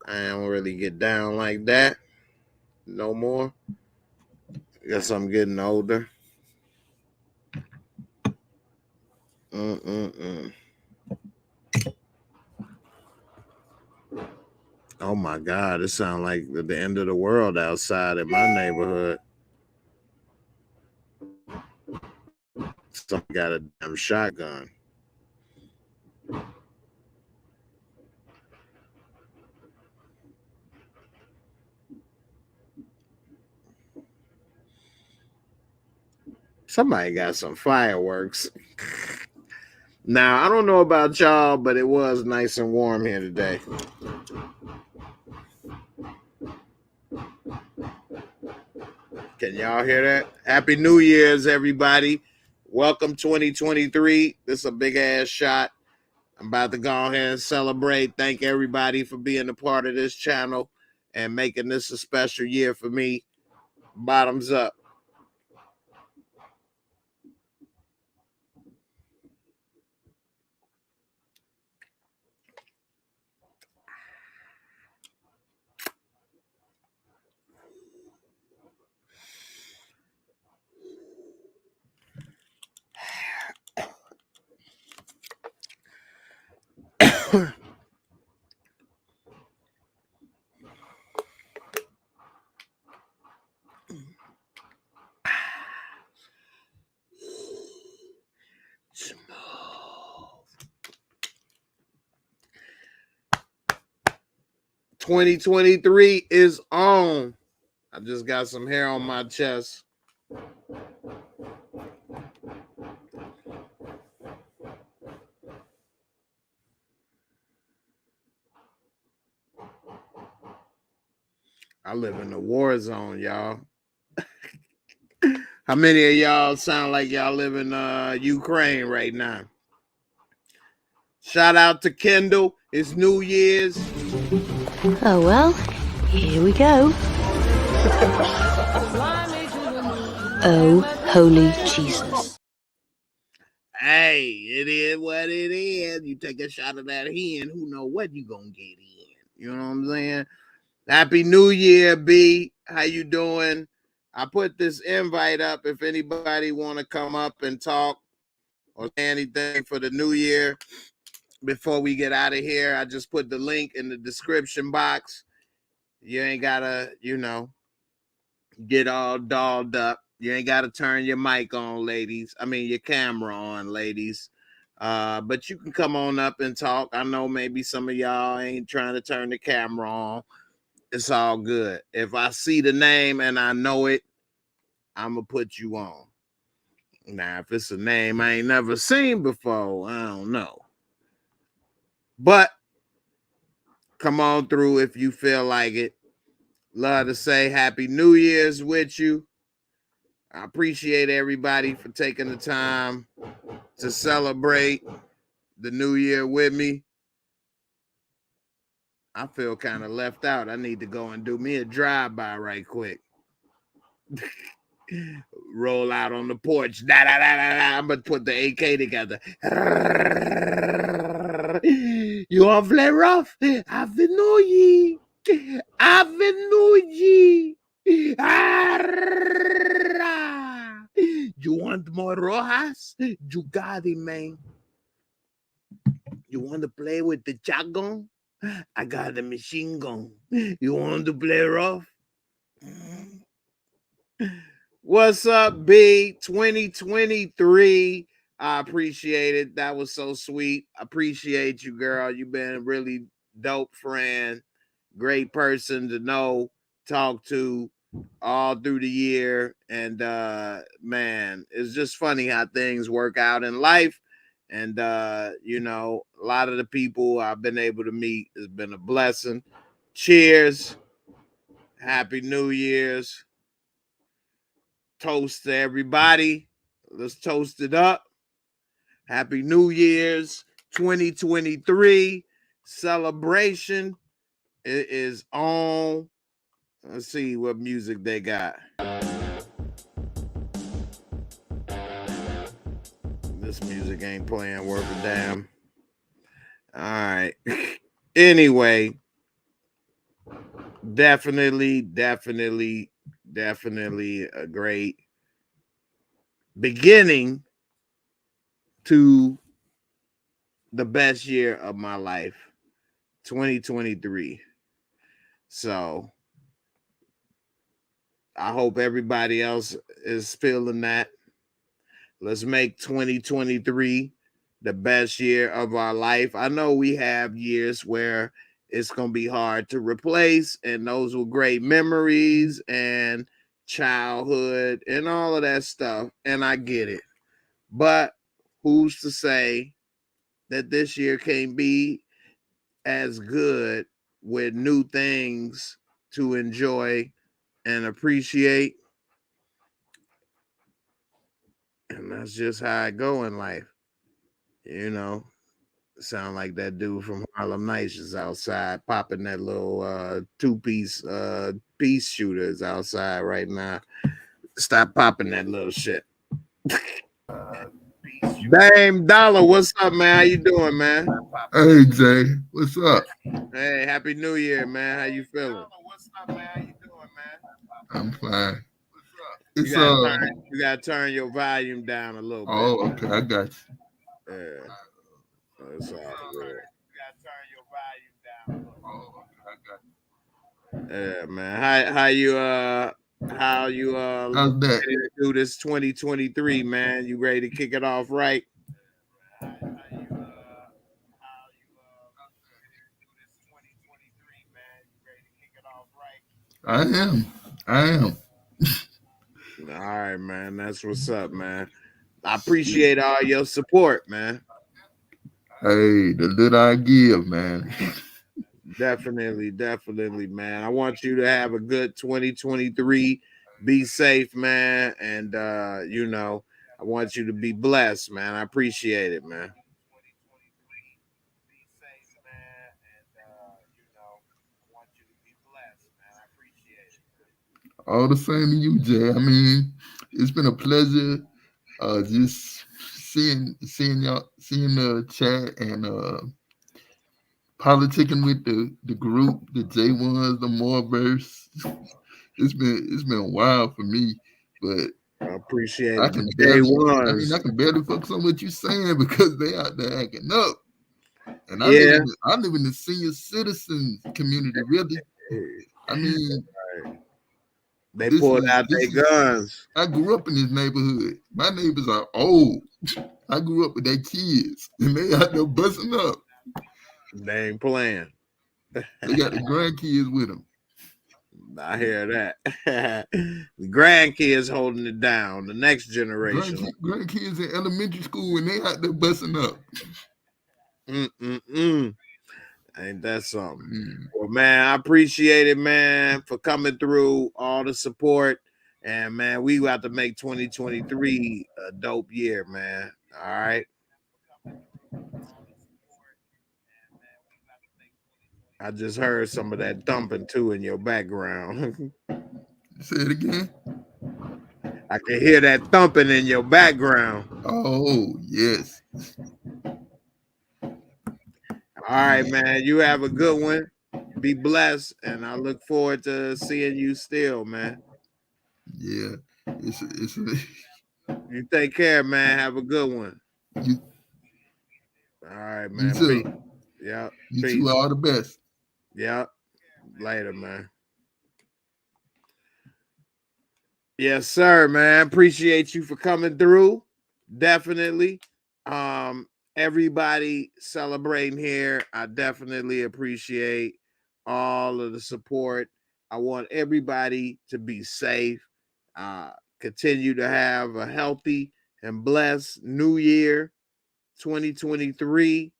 Speaker 2: I don't really get down like that no more. Guess I'm getting older. Oh my God, it sounds like the end of the world outside in my neighborhood. Somebody got a damn shotgun. Somebody got some fireworks. Now, I don't know about y'all, but it was nice and warm here today. Can y'all hear that? Happy New Year's, everybody. Welcome 2023. This is a big ass shot. I'm about to go ahead and celebrate. Thank everybody for being a part of this channel and making this a special year for me. Bottoms up. 2023 is on. I just got some hair on my chest. I live in the war zone, y'all. How many of y'all sound like y'all live in Ukraine right now? Shout out to Kendall. It's New Year's.
Speaker 4: Oh, well, here we go. Oh, holy Jesus.
Speaker 2: Hey, it is what it is. You take a shot of that hen, who know what you gonna get in. You know what I'm saying? Happy New Year, B. How you doing? I put this invite up if anybody want to come up and talk or say anything for the new year. Before we get out of here, I just put the link in the description box. You ain't gotta, get all dolled up. You ain't gotta turn your mic on, ladies. I mean your camera on, ladies. But you can come on up and talk. I know maybe some of y'all ain't trying to turn the camera on. It's all good. If I see the name and I know it, I'm gonna put you on. Now, if it's a name I ain't never seen before, I don't know. But come on through if you feel like it. Love to say Happy New Year's with you. I appreciate everybody for taking the time to celebrate the new year with me. I feel kind of left out. I need to go and do me a drive-by right quick. Roll out on the porch. Da, da, da, da, da. I'm going to put the AK together. You want to play rough? Happy New Year. Happy New Year. You want more Rojas? You got it, man. You want to play with the shotgun? I got the machine gun. You want to play rough? What's up, B? 2023. I appreciate it. That was so sweet. I appreciate you, girl. You've been a really dope friend. Great person to know, talk to all through the year. And man, it's just funny how things work out in life. And a lot of the people I've been able to meet has been a blessing. Cheers. Happy New Year's. Toast to everybody. Let's toast it up. Happy New Year's 2023 celebration. It is on. Let's see what music they got. This music ain't playing worth a damn. All right. Anyway, definitely a great beginning to the best year of my life, 2023. So I hope everybody else is feeling that. Let's make 2023 the best year of our life. I know we have years where it's going to be hard to replace, and those were great memories and childhood and all of that stuff. And I get it. But who's to say that this year can't be as good with new things to enjoy and appreciate? And that's just how I go in life. Sound like that dude from Harlem Nights is outside popping that little two-piece piece shooters outside right now. Stop popping that little shit. Dame Dollar, what's up, man? How you doing, man?
Speaker 5: Hey, Jay, what's up?
Speaker 2: Hey, Happy New Year, man. How you feeling?
Speaker 5: I'm fine.
Speaker 2: You gotta turn your volume down a little bit.
Speaker 5: Oh, okay, I got you.
Speaker 2: Yeah. That's all good. Yeah, man. How you
Speaker 5: How's that?
Speaker 2: ready to do this 2023, man? You ready to kick it off right?
Speaker 5: I am. I am.
Speaker 2: All right, man. That's what's up, man. I appreciate all your support, man.
Speaker 5: Hey, the little I give, man.
Speaker 2: Definitely, definitely, man. I want you to have a good 2023. Be safe, man. And you know, I want you to be blessed, man. I appreciate it, man.
Speaker 5: All the same to you, Jay. I mean, it's been a pleasure just seeing y'all, seeing the chat and politicking with the group, the J1s, the Moreverse. It's been wild for me, but
Speaker 2: I appreciate
Speaker 5: I
Speaker 2: it. The
Speaker 5: can
Speaker 2: day
Speaker 5: barely. I mean,
Speaker 2: ones.
Speaker 5: I can barely focus on what you're saying because they out there acting up. And
Speaker 2: Yeah.
Speaker 5: I live in the senior citizen community. Really, I mean,
Speaker 2: They pulled out
Speaker 5: this
Speaker 2: their
Speaker 5: is.
Speaker 2: guns.
Speaker 5: I grew up in this neighborhood. My neighbors are old. I grew up with their kids, and they out there busting up.
Speaker 2: They ain't playing.
Speaker 5: They got the grandkids with them.
Speaker 2: I hear that. The grandkids holding it down. The next generation.
Speaker 5: Grandkids in elementary school, and they out there busting up.
Speaker 2: Ain't that something?
Speaker 5: Mm.
Speaker 2: Well, man, I appreciate it, man, for coming through, all the support. And, man, we got to make 2023 a dope year, man. All right. I just heard some of that thumping, too, in your background.
Speaker 5: Say it again.
Speaker 2: I can hear that thumping in your background.
Speaker 5: Oh, yes.
Speaker 2: All right, man. You have a good one. Be blessed. And I look forward to seeing you still, man.
Speaker 5: Yeah. It's
Speaker 2: You take care, man. Have a good one.
Speaker 5: you,
Speaker 2: All right,
Speaker 5: you
Speaker 2: man.
Speaker 5: too.
Speaker 2: Peace. Yep.
Speaker 5: You
Speaker 2: Peace.
Speaker 5: two all the best.
Speaker 2: Yep. Later, man. Yes, sir, man. Appreciate you for coming through. Definitely. Everybody celebrating here. I definitely appreciate all of the support. I want everybody to be safe. Continue to have a healthy and blessed new year 2023.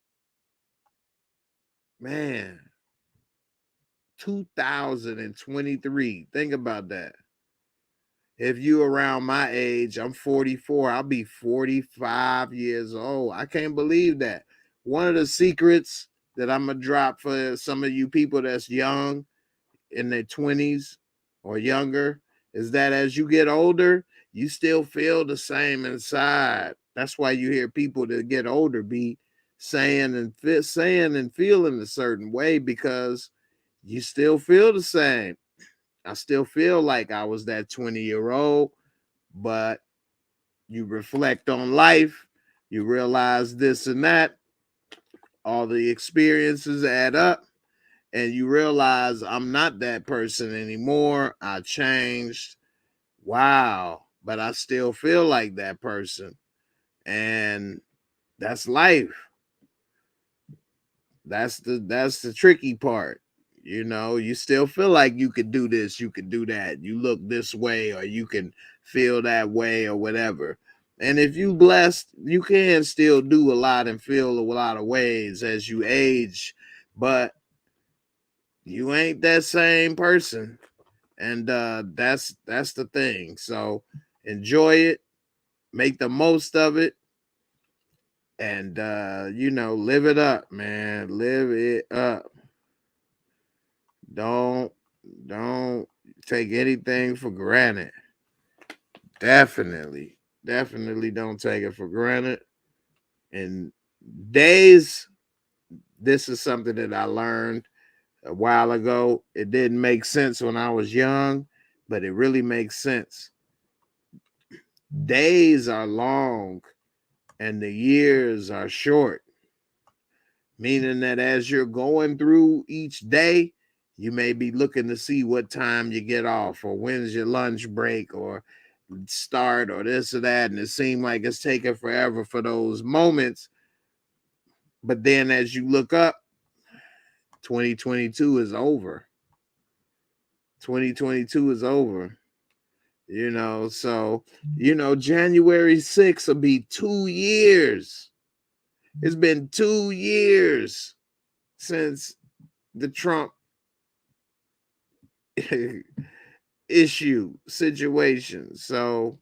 Speaker 2: Man, 2023. Think about that. If you around my age, I'm 44, I'll be 45 years old. I can't believe that. One of the secrets that I'm going to drop for some of you people that's young in their 20s or younger is that as you get older, you still feel the same inside. That's why you hear people that get older be saying and feeling a certain way because you still feel the same. I still feel like I was that 20-year-old, but you reflect on life, you realize this and that, all the experiences add up, and you realize I'm not that person anymore. I changed. Wow. But I still feel like that person. And that's life. That's the tricky part. You know, you still feel like you could do this, you could do that. You look this way or you can feel that way or whatever. And if you blessed, you can still do a lot and feel a lot of ways as you age, but you ain't that same person. And that's the thing. So enjoy it, make the most of it, and you know, live it up, man. Live it up. Don't don't take anything for granted. Definitely don't take it for granted. And days, this is something that I learned a while ago. It didn't make sense when I was young, but it really makes sense. Days are long and the years are short, meaning that as you're going through each day, you may be looking to see what time you get off or when's your lunch break or start or this or that. And it seems like it's taking forever for those moments. But then as you look up, 2022 is over. 2022 is over. You know, so, you know, January 6th will be 2 years. It's been 2 years since the Trump issue situation. So,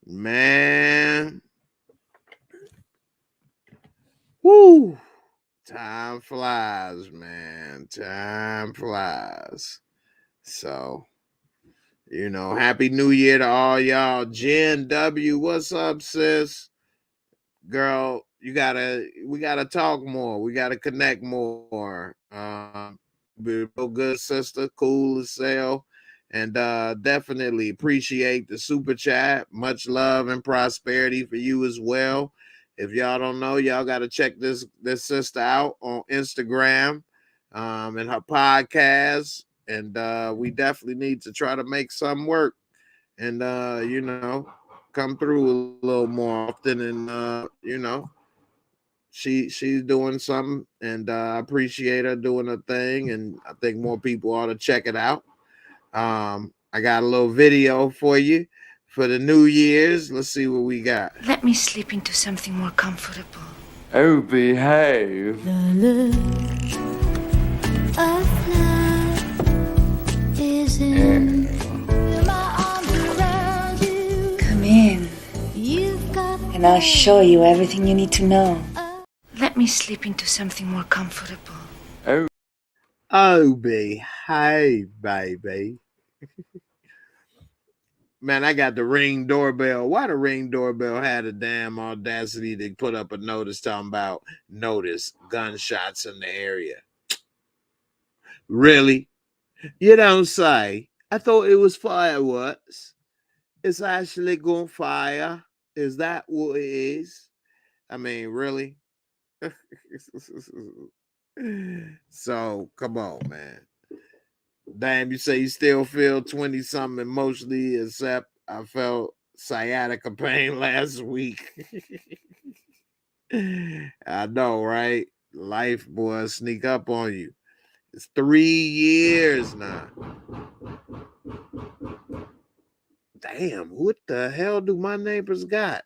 Speaker 2: man, whoo, time flies, man. Time flies. So, you know, happy new year to all y'all. Jen W, what's up, sis? Girl, we gotta talk more. We gotta connect more. Be a real good sister, cool as hell. And definitely appreciate the super chat. Much love and prosperity for you as well. If y'all don't know, y'all gotta check this sister out on Instagram and her podcast. And we definitely need to try to make some work. And you know, come through a little more often. And you know, she's doing something, and I appreciate her doing her thing, and I think more people ought to check it out. I got a little video for you for the New Year's. Let's see what we got.
Speaker 6: Let me slip into something more comfortable.
Speaker 7: Oh, behave.
Speaker 4: The look of love is in my arms around you.
Speaker 6: Come in,
Speaker 4: You've got
Speaker 6: and I'll show you everything you need to know. Let me slip into something more comfortable.
Speaker 2: Oh, behave, baby. Man, I got the Ring doorbell. Why the Ring doorbell had a damn audacity to put up a notice talking about notice gunshots in the area? Really? You don't say. I thought it was fireworks. It's actually going fire. Is that what it is? I mean, really? So, come on, man. Damn, you say you still feel 20-something emotionally, except I felt sciatica pain last week. I know, right? Life, boy, sneak up on you. It's 3 years now. Damn, what the hell do my neighbors got?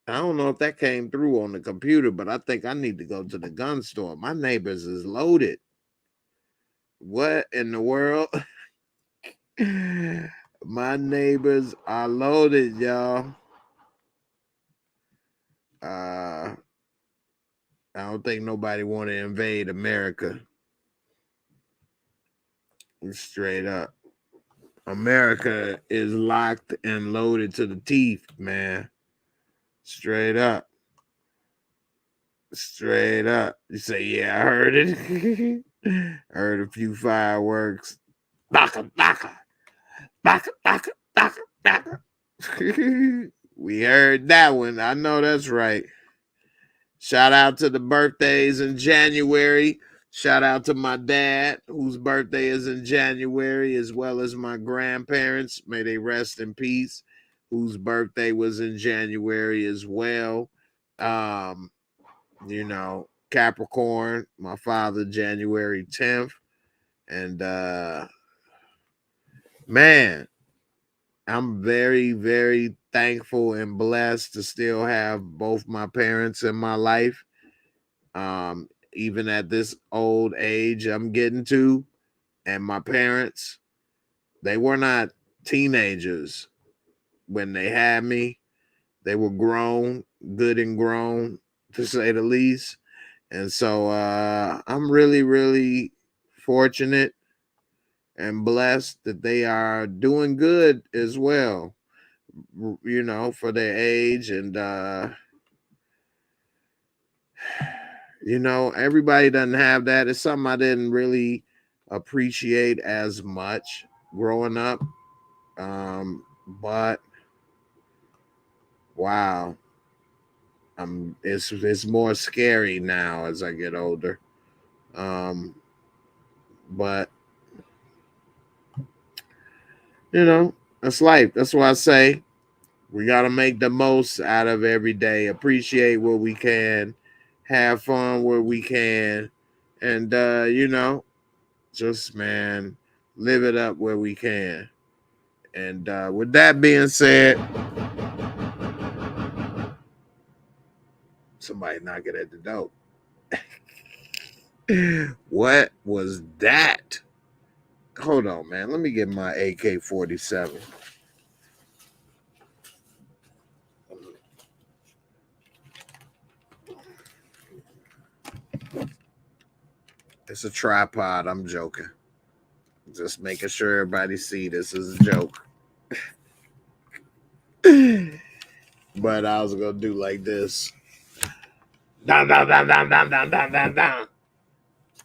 Speaker 2: I don't know if that came through on the computer, but I think I need to go to the gun store. My neighbors is loaded. What in the world? My neighbors are loaded, y'all. I don't think nobody want to invade America. Straight up. America is locked and loaded to the teeth, man. Straight up. Straight up. You say, yeah, I heard it. Heard a few fireworks. Baka, baka. Baka, baka, baka, baka. We heard that one. I know that's right. Shout out to the birthdays in January. Shout out to my dad, whose birthday is in January, as well as my grandparents. May they rest in peace, whose birthday was in January as well. You know, Capricorn, my father, January 10th. And man, I'm very, very thankful and blessed to still have both my parents in my life. Even at this old age I'm getting to, and my parents, they were not teenagers when they had me. They were grown, good and grown, to say the least. And so I'm really, really fortunate and blessed that they are doing good as well, you know, for their age. And you know, everybody doesn't have that. It's something I didn't really appreciate as much growing up. But wow, it's more scary now as I get older. But you know, that's life. That's why I say we gotta make the most out of every day. Appreciate what we can, have fun where we can, And just man, live it up where we can. And with that being said, somebody knocking at the door. What was that? Hold on, man. Let me get my AK-47. It's a tripod. I'm joking. Just making sure everybody see this is a joke. But I was gonna do like this. Down, down, down, down, down, down, down, down, down.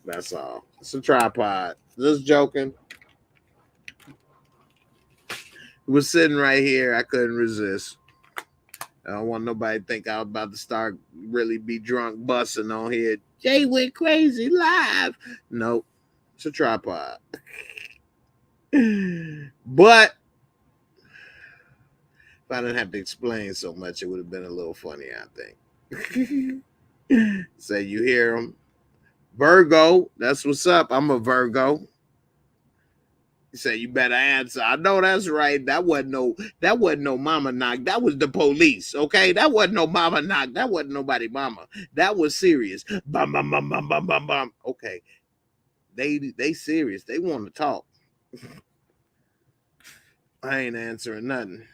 Speaker 2: That's all. It's a tripod. Just joking. It was sitting right here. I couldn't resist. I don't want nobody to think I was about to start really be drunk busting on here. Jay went crazy live. Nope. It's a tripod. But if I didn't have to explain so much, it would have been a little funny, I think. So you hear him. Virgo, that's what's up. I'm a Virgo. He said, you better answer. I know that's right. That wasn't no mama knock. That was the police, okay? That wasn't no mama knock. That wasn't nobody mama. That was serious. Bum, bum, bum, bum, bum, bum, bum. Okay. They serious. They want to talk. I ain't answering nothing.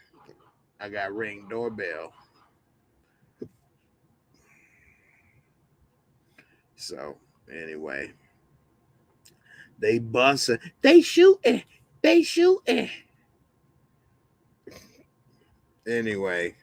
Speaker 2: I got Ring doorbell. So, anyway. They busting. They shooting. They shooting. Anyway.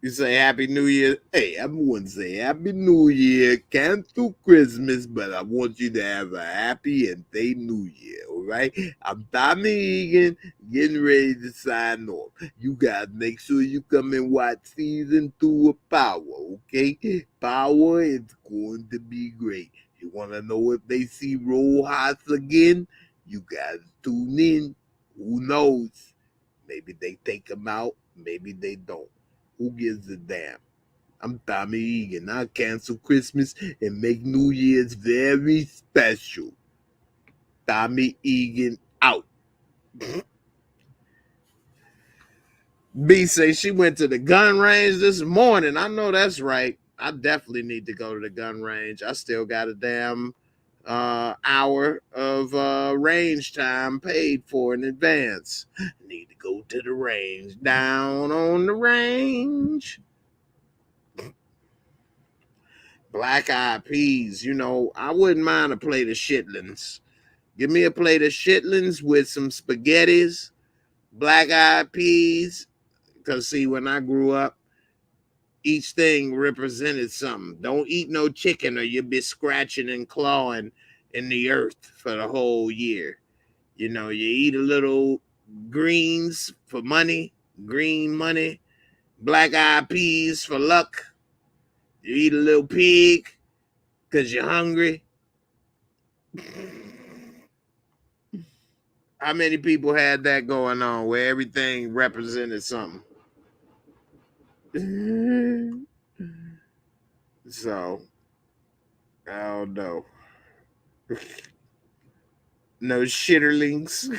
Speaker 2: You say Happy New Year. Hey, everyone say Happy New Year. Cancel Christmas, but I want you to have a happy and safe New Year, all right? I'm Tommy Egan, getting ready to sign off. You guys make sure you come and watch season 2 of Power, okay? Power is going to be great. You want to know if they see Rojas again? You guys tune in. Who knows? Maybe they take him out. Maybe they don't. Who gives a damn? I'm Tommy Egan. I'll cancel Christmas and make New Year's very special. Tommy Egan out. B say she went to the gun range this morning. I know that's right. I definitely need to go to the gun range. I still got a damn hour of range time paid for in advance. I need to go to the range. Down on the range. Black Eyed Peas. I wouldn't mind a plate of chitlins. Give me a plate of chitlins with some spaghettis, Black Eyed Peas. Because, see, when I grew up, each thing represented something. Don't eat no chicken or you'll be scratching and clawing in the earth for the whole year. You eat a little greens for money, green money, Black Eyed Peas for luck. You eat a little pig because you're hungry. How many people had that going on where everything represented something? So, I don't know. No shitterlings.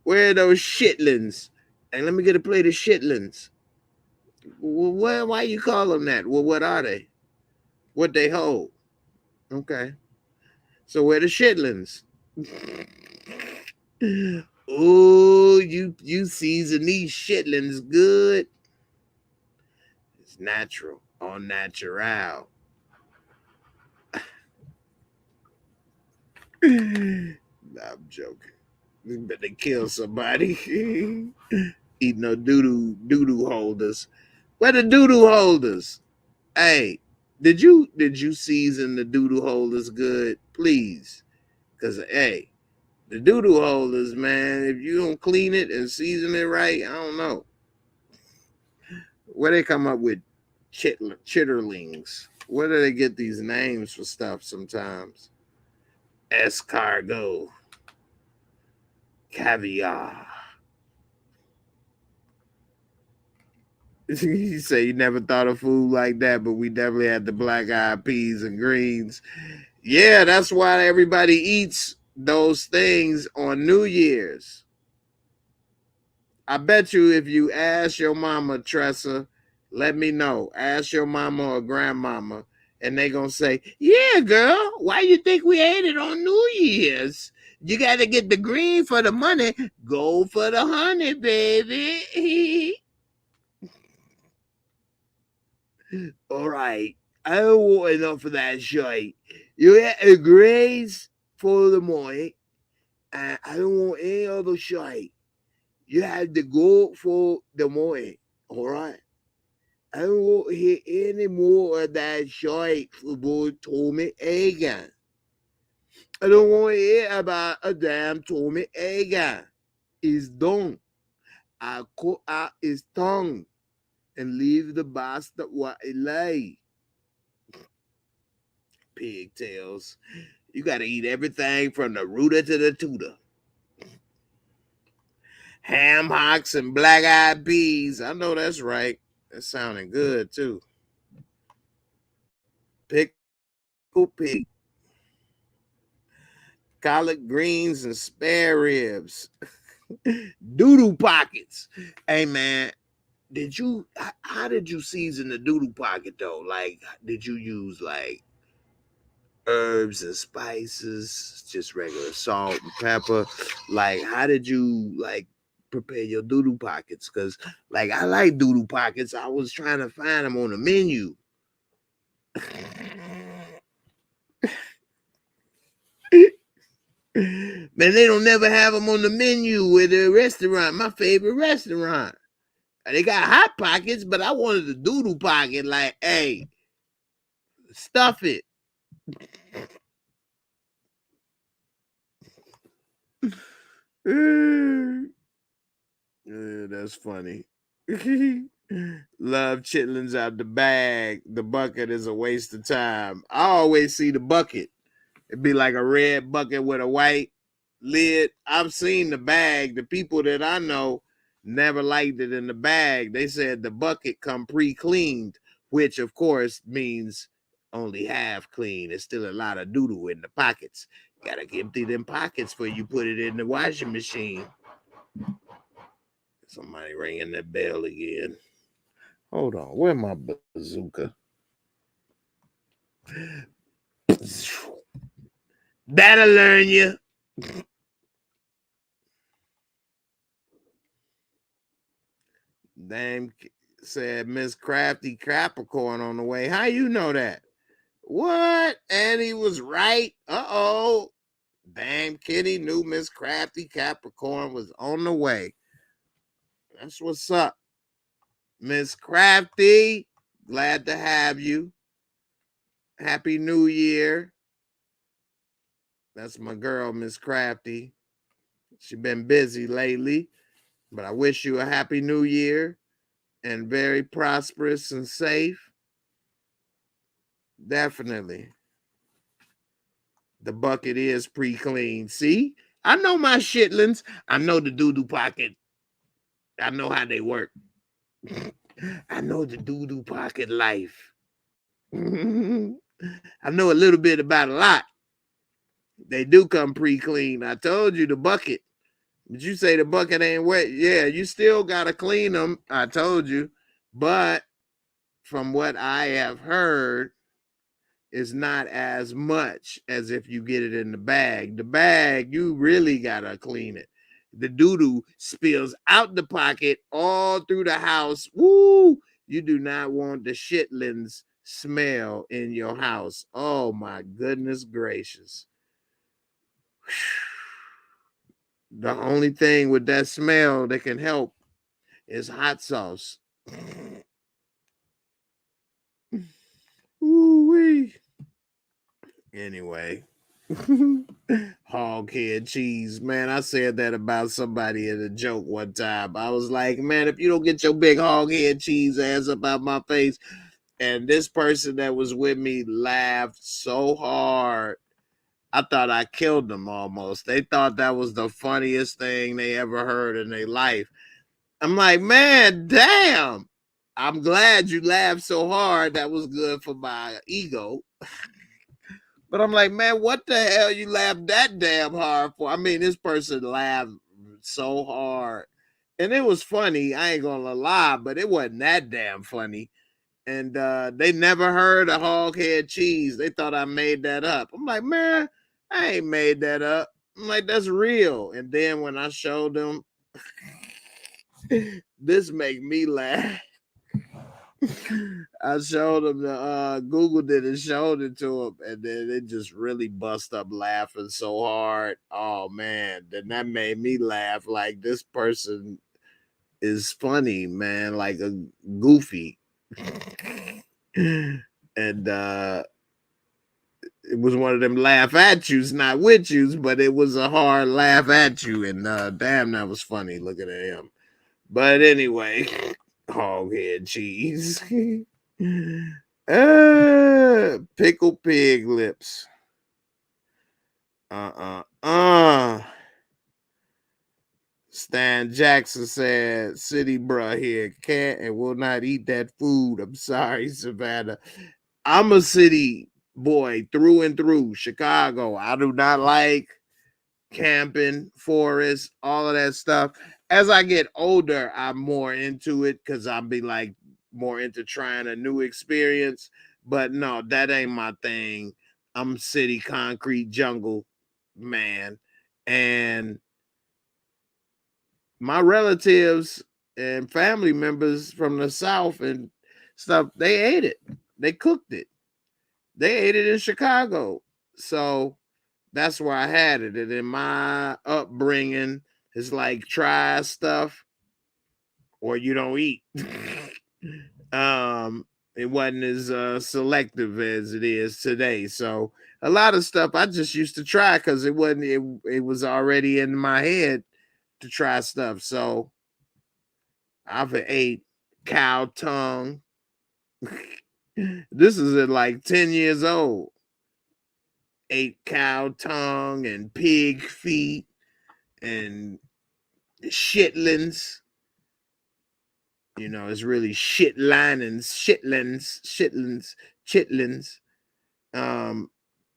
Speaker 2: Where are those shitlins? And let me get a plate of shitlins. Well, why you call them that? Well, what are they? What they hold? Okay. So where the shitlins? Oh, you season these shitlins good. It's natural, all natural. Nah, I'm joking. You better kill somebody. Eat no doo-doo holders. Where the doo-doo holders? Hey, did you season the doo-doo holders good? Please. Because, hey, the doo-doo holders, man, if you don't clean it and season it right, I don't know. Where they come up with chitterlings? Where do they get these names for stuff sometimes? Escargot. Caviar. You say you never thought of food like that, but we definitely had the black-eyed peas and greens. Yeah, that's why everybody eats those things on New Year's. I bet you if you ask your mama, Tressa, let me know. Ask your mama or grandmama, and they gonna say, yeah, girl, why you think we ate it on New Year's? You got to get the green for the money. Go for the honey, baby. All right. I don't want enough of that shit. You get a graze for the money, and I don't want any other shit. You have to go for the money. All right. I don't want to hear any more of that shit about Tommy Egan. I don't want to hear about a damn Tommy Egan. He's done. I cut out his tongue and leave the bastard what he lay. Pigtails. You got to eat everything from the rooter to the tutor. Ham hocks and black-eyed peas. I know that's right. That's sounding good, too. Pickle pig. Collard greens and spare ribs. Doodle pockets. Hey, man, how did you season the doodle pocket, though? Like, did you use, like, herbs and spices, just regular salt and pepper? Like, how did you, like, prepare your doodle pockets? Because, like, I like doodle pockets. I was trying to find them on the menu. Man, they don't never have them on the menu at the restaurant, my favorite restaurant. They got hot pockets, but I wanted the doodle pocket. Like, hey, stuff it. That's funny. Love chitlins out the bag. The bucket is a waste of time. I always see the bucket. It'd be like a red bucket with a white lid. I've seen the bag. The people that I know never liked it in the bag. They said the bucket come pre-cleaned, which of course means only half clean. There's still a lot of doodle in the pockets. You gotta empty them pockets before you put it in the washing machine. Somebody ringing that bell again. Hold on, where's my bazooka? That'll learn you. Dame said Miss Crafty Capricorn on the way. How you know that? What? And he was right. Uh-oh. Damn, Kitty knew Miss Crafty Capricorn was on the way. That's what's up. Miss Crafty, glad to have you. Happy New Year. That's my girl, Miss Crafty. She been busy lately, but I wish you a happy New Year and very prosperous and safe. Definitely. The bucket is pre-cleaned. See? I know my shitlins. I know the doo-doo pocket. I know how they work. I know the doo-doo pocket life. I know a little bit about a lot. They do come pre-clean. I told you the bucket. But you say the bucket ain't wet. Yeah, you still got to clean them. I told you. But from what I have heard, it's not as much as if you get it in the bag. The bag, you really got to clean it. The doo-doo spills out the pocket all through the house. Woo! You do not want the shitlins smell in your house. Oh, my goodness gracious. The only thing with that smell that can help is hot sauce. Ooh-wee. Anyway. Hog head cheese. Man, I said that about somebody in a joke one time. I was like, man, if you don't get your big hog head cheese ass up out my face. And this person that was with me laughed so hard. I thought I killed them almost. They thought that was the funniest thing they ever heard in their life. I'm like, man, damn. I'm glad you laughed so hard. That was good for my ego. But I'm like, man, what the hell you laughed that damn hard for? I mean, this person laughed so hard. And it was funny. I ain't gonna lie, but it wasn't that damn funny. And they never heard of hog head cheese. They thought I made that up. I'm like, man, I ain't made that up. I'm like, that's real. And then when I showed them, this make me laugh. I showed them the Googled it and showed it to them, and then it just really bust up laughing so hard. Oh man, then that made me laugh. Like, this person is funny, man, like a goofy. And it was one of them laugh at yous, not with yous, but it was a hard laugh at you. And damn, that was funny looking at him. But anyway, hog head cheese. Pickled pig lips. Stan Jackson said, city bruh here can't and will not eat that food. I'm sorry, Savannah. I'm a city boy through and through. Chicago. I do not like camping, forest, all of that stuff. As I get older, I'm more into it because I'll be like more into trying a new experience. But no, that ain't my thing. I'm city, concrete, jungle man. And my relatives and family members from the South and stuff, they ate it. They cooked it. They ate it in Chicago. So that's where I had it. And in my upbringing, it's like try stuff or you don't eat. It wasn't as selective as it is today. So a lot of stuff I just used to try because it was already in my head to try stuff. So I've ate cow tongue. This is at like 10 years old. Ate cow tongue and pig feet and shitlins. You know, it's really chitlins.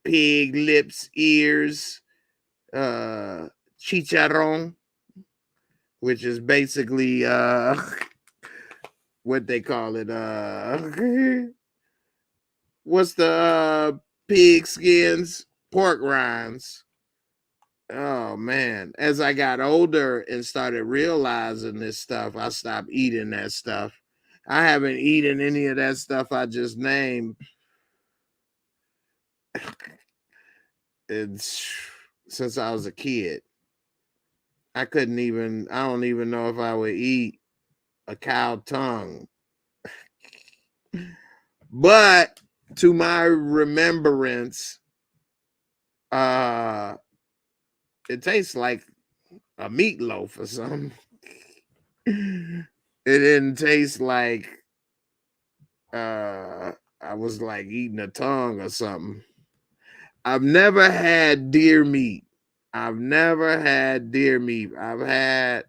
Speaker 2: Pig lips, ears, chicharron, which is basically what they call it. What's the pig skins? Pork rinds. Oh man, as I got older and started realizing this stuff, I stopped eating that stuff. I haven't eaten any of that stuff I just named. It's since I was a kid. I don't even know if I would eat a cow tongue. But to my remembrance, it tastes like a meatloaf or something. It didn't taste like I was like eating a tongue or something. I've never had deer meat. I've had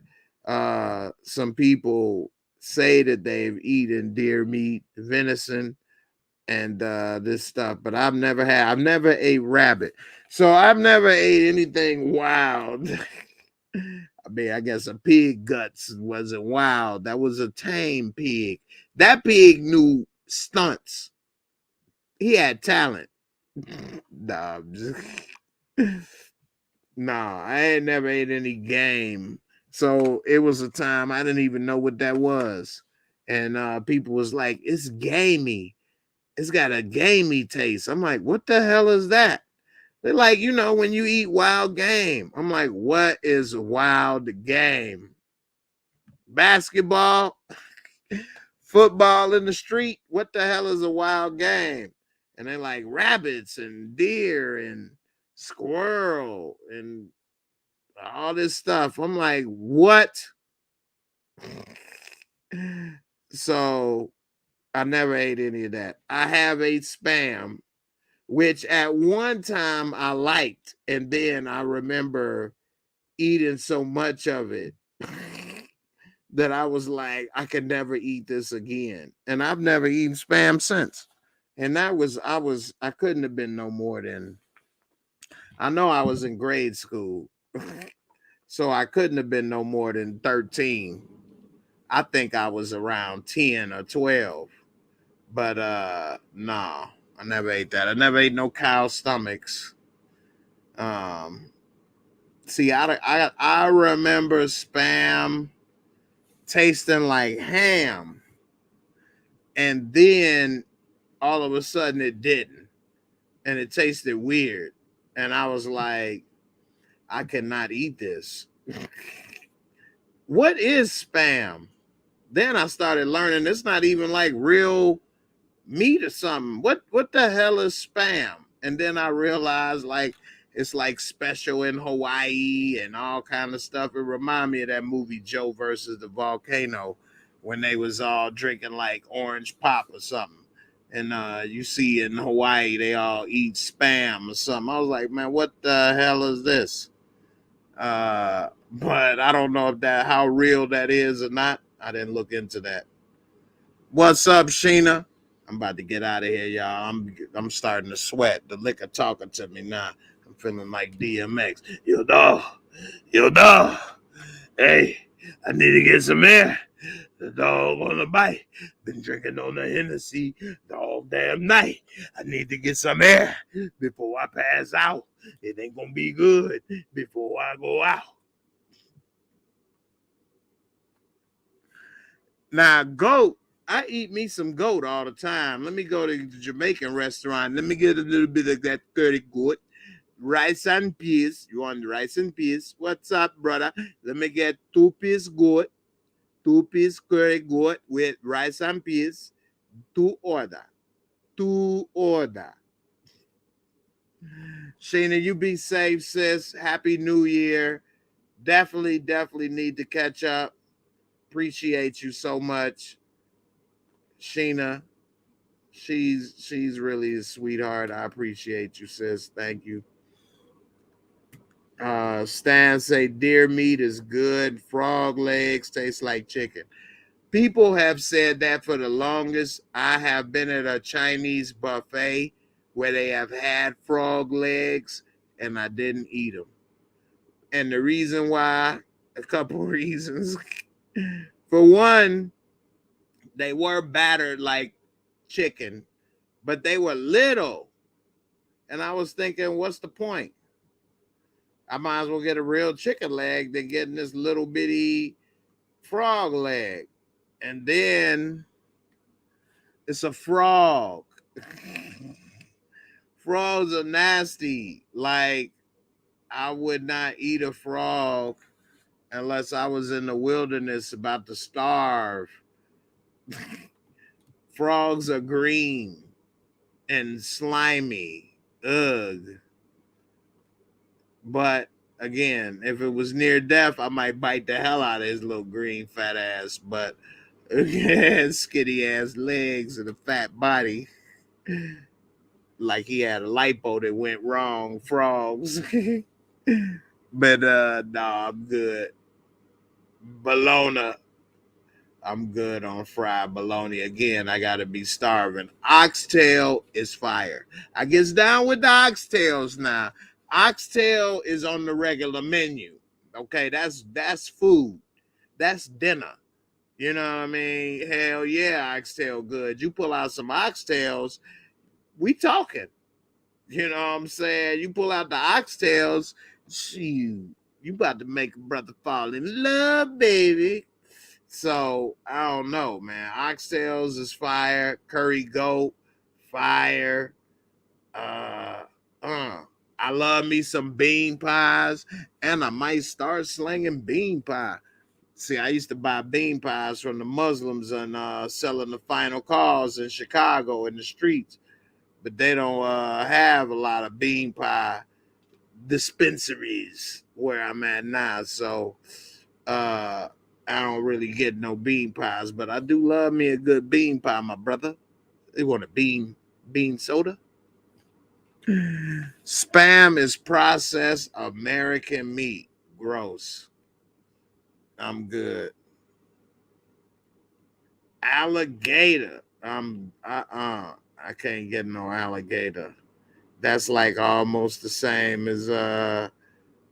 Speaker 2: some people say that they've eaten deer meat, venison, and this stuff, but I've never ate rabbit. So I've never ate anything wild. I mean, I guess a pig guts wasn't wild. That was a tame pig. That pig knew stunts. He had talent. Nah, I ain't never ate any game. So it was a time I didn't even know what that was. And people was like, it's gamey. It's got a gamey taste. I'm like, what the hell is that? They're like, you know, when you eat wild game. I'm like, what is wild game? Basketball? Football in the street? What the hell is a wild game? And they're like, rabbits and deer and squirrel and all this stuff. I'm like, what? So I never ate any of that. I have ate spam, which at one time I liked, and then I remember eating so much of it that I was like, I could never eat this again. And I've never eaten spam since. And I couldn't have been no more than, I know I was in grade school. So I couldn't have been no more than 13. I think I was around 10 or 12. But nah, I never ate that. I never ate no cow stomachs. Um See, I remember spam tasting like ham, and then all of a sudden it didn't, and it tasted weird, and I was like, I cannot eat this. What is spam? Then I started learning it's not even like real meat or something. What the hell is spam? And then I realized like it's like special in Hawaii and all kind of stuff. It reminded me of that movie Joe versus the Volcano when they was all drinking like orange pop or something. And you see in Hawaii they all eat spam or something. I was like, man, what the hell is this? But I don't know if that how real that is or not. I didn't look into that. What's up, Sheena? I'm about to get out of here, y'all. I'm starting to sweat. The liquor talking to me now. I'm feeling like DMX. Yo, dog. Yo, dog. Hey, I need to get some air. The dog on the bite. Been drinking on the Hennessy the whole damn night. I need to get some air before I pass out. It ain't gonna be good before I go out. Now, goat. I eat me some goat all the time. Let me go to the Jamaican restaurant. Let me get a little bit of that curry goat. Rice and peas. You want rice and peas? What's up, brother? Let me get 2-piece goat, 2-piece curry goat with rice and peas. To order. Shayna, you be safe, sis. Happy New Year. Definitely need to catch up. Appreciate you so much, Sheena. She's really a sweetheart. I appreciate you, sis. Thank you. Stan say deer meat is good. Frog legs taste like chicken. People have said that for the longest. I have been at a Chinese buffet where they have had frog legs and I didn't eat them. And the reason why, a couple reasons. For one, they were battered like chicken, but they were little. And I was thinking, what's the point? I might as well get a real chicken leg than getting this little bitty frog leg. And then it's a frog. Frogs are nasty. Like, I would not eat a frog unless I was in the wilderness about to starve. Frogs are green and slimy. Ugh. But again, if it was near death, I might bite the hell out of his little green fat ass. But again, skinny ass legs and a fat body. Like he had a lipo that went wrong. Frogs. But no, I'm good. Bologna. I'm good on fried bologna. Again, I gotta be starving. Oxtail is fire. I gets down with the oxtails now. Oxtail is on the regular menu. Okay, that's food. That's dinner. You know what I mean? Hell yeah, oxtail good. You pull out some oxtails, we talking. You know what I'm saying? You pull out the oxtails, shoot, you about to make a brother fall in love, baby. So I don't know, man. Oxtails is fire. Curry goat, fire. I love me some bean pies, and I might start slinging bean pie. See, I used to buy bean pies from the Muslims and selling the final calls in Chicago in the streets, but they don't have a lot of bean pie dispensaries where I'm at now. So I don't really get no bean pies, but I do love me a good bean pie, my brother. You want a bean soda? Spam is processed American meat. Gross. I'm good. Alligator. I can't get no alligator. That's like almost the same as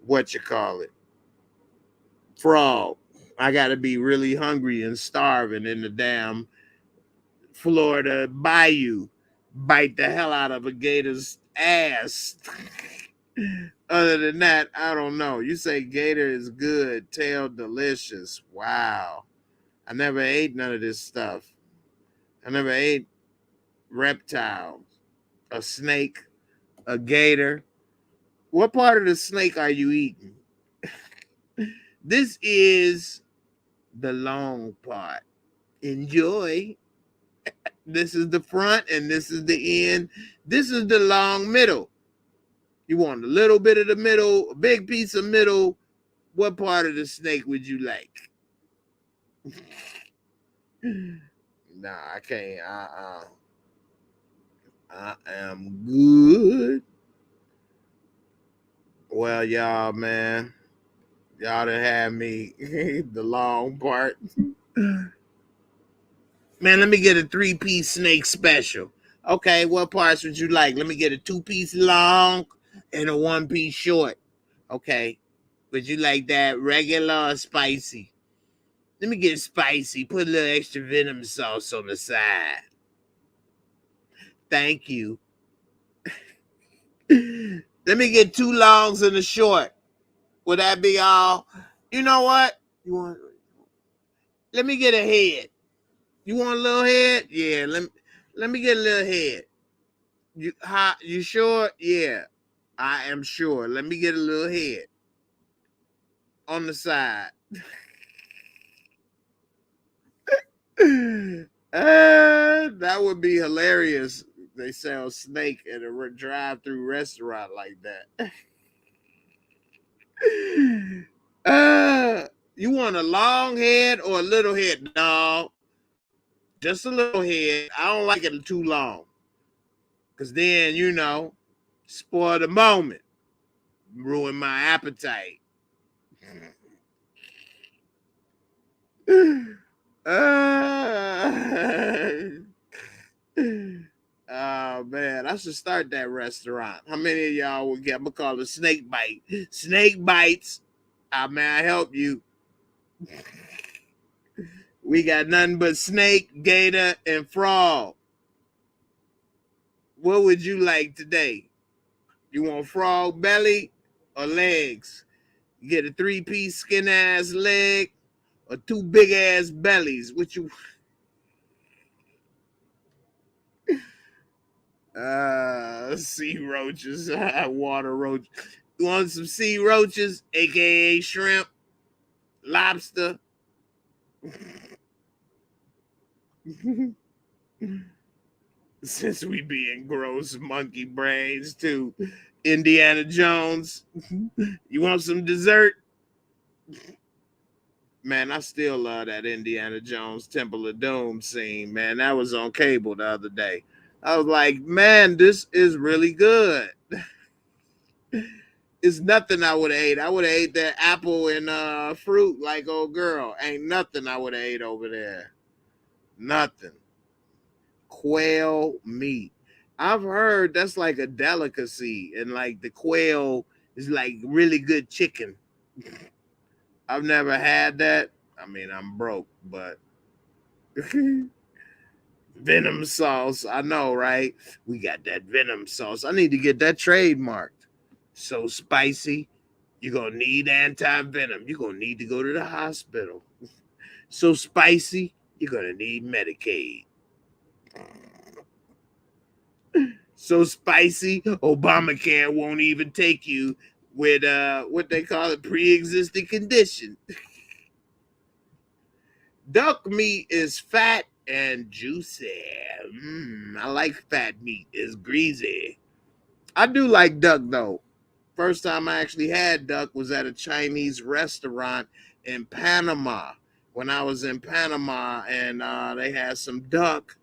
Speaker 2: what you call it, frog. I gotta be really hungry and starving in the damn Florida bayou, bite the hell out of a gator's ass. Other than that, I don't know. You say gator is good, tail delicious. Wow. I never ate none of this stuff. I never ate reptiles, a snake, a gator. What part of the snake are you eating? This is the long part. Enjoy. This is the front and this is the end. This is the long middle. You want a little bit of the middle, a big piece of middle. What part of the snake would you like? Nah, I can't. I am good. Well, y'all, man. Y'all done had me the long part. Man, let me get a 3-piece snake special. Okay, what parts would you like? Let me get a 2-piece long and a 1-piece short. Okay. Would you like that regular or spicy? Let me get spicy. Put a little extra venom sauce on the side. Thank you. Let me get 2 longs and a short. Would that be all? You know what? Let me get a head. You want a little head? Yeah, let me get a little head. You sure? Yeah, I am sure. Let me get a little head on the side. That would be hilarious. They sell snake at a drive-through restaurant like that. You want a long head or a little head, dog? Just a little head. I don't like it too long. Because then, spoil the moment. Ruin my appetite. Oh, man. I should start that restaurant. How many of y'all will get? I'm going to call it Snake Bite. Snake Bites. May I help you? We got nothing but snake, gator, and frog. What would you like today? You want frog belly or legs? You get a 3-piece skin ass leg or 2 big ass bellies. What you? Sea roaches, water roach. You want some sea roaches, aka shrimp, lobster? Since we being gross monkey brains too, Indiana Jones. You want some dessert? Man, I still love that Indiana Jones Temple of Doom scene, man. That was on cable the other day. I was like, man, this is really good. It's nothing I would have ate. I would have ate that apple and fruit like old girl. Ain't nothing I would have ate over there. Nothing. Quail meat. I've heard that's like a delicacy, and like the quail is like really good chicken. I've never had that. I mean, I'm broke, but venom sauce. I know, right? We got that venom sauce. I need to get that trademarked. So spicy, you're going to need anti-venom. You're going to need to go to the hospital. So spicy, you're going to need Medicaid. So spicy, Obamacare won't even take you with what they call a pre-existing condition. Duck meat is fat and juicy. I like fat meat. It's greasy. I do like duck though. First time I actually had duck was at a Chinese restaurant in Panama. When I was in Panama, and they had some duck,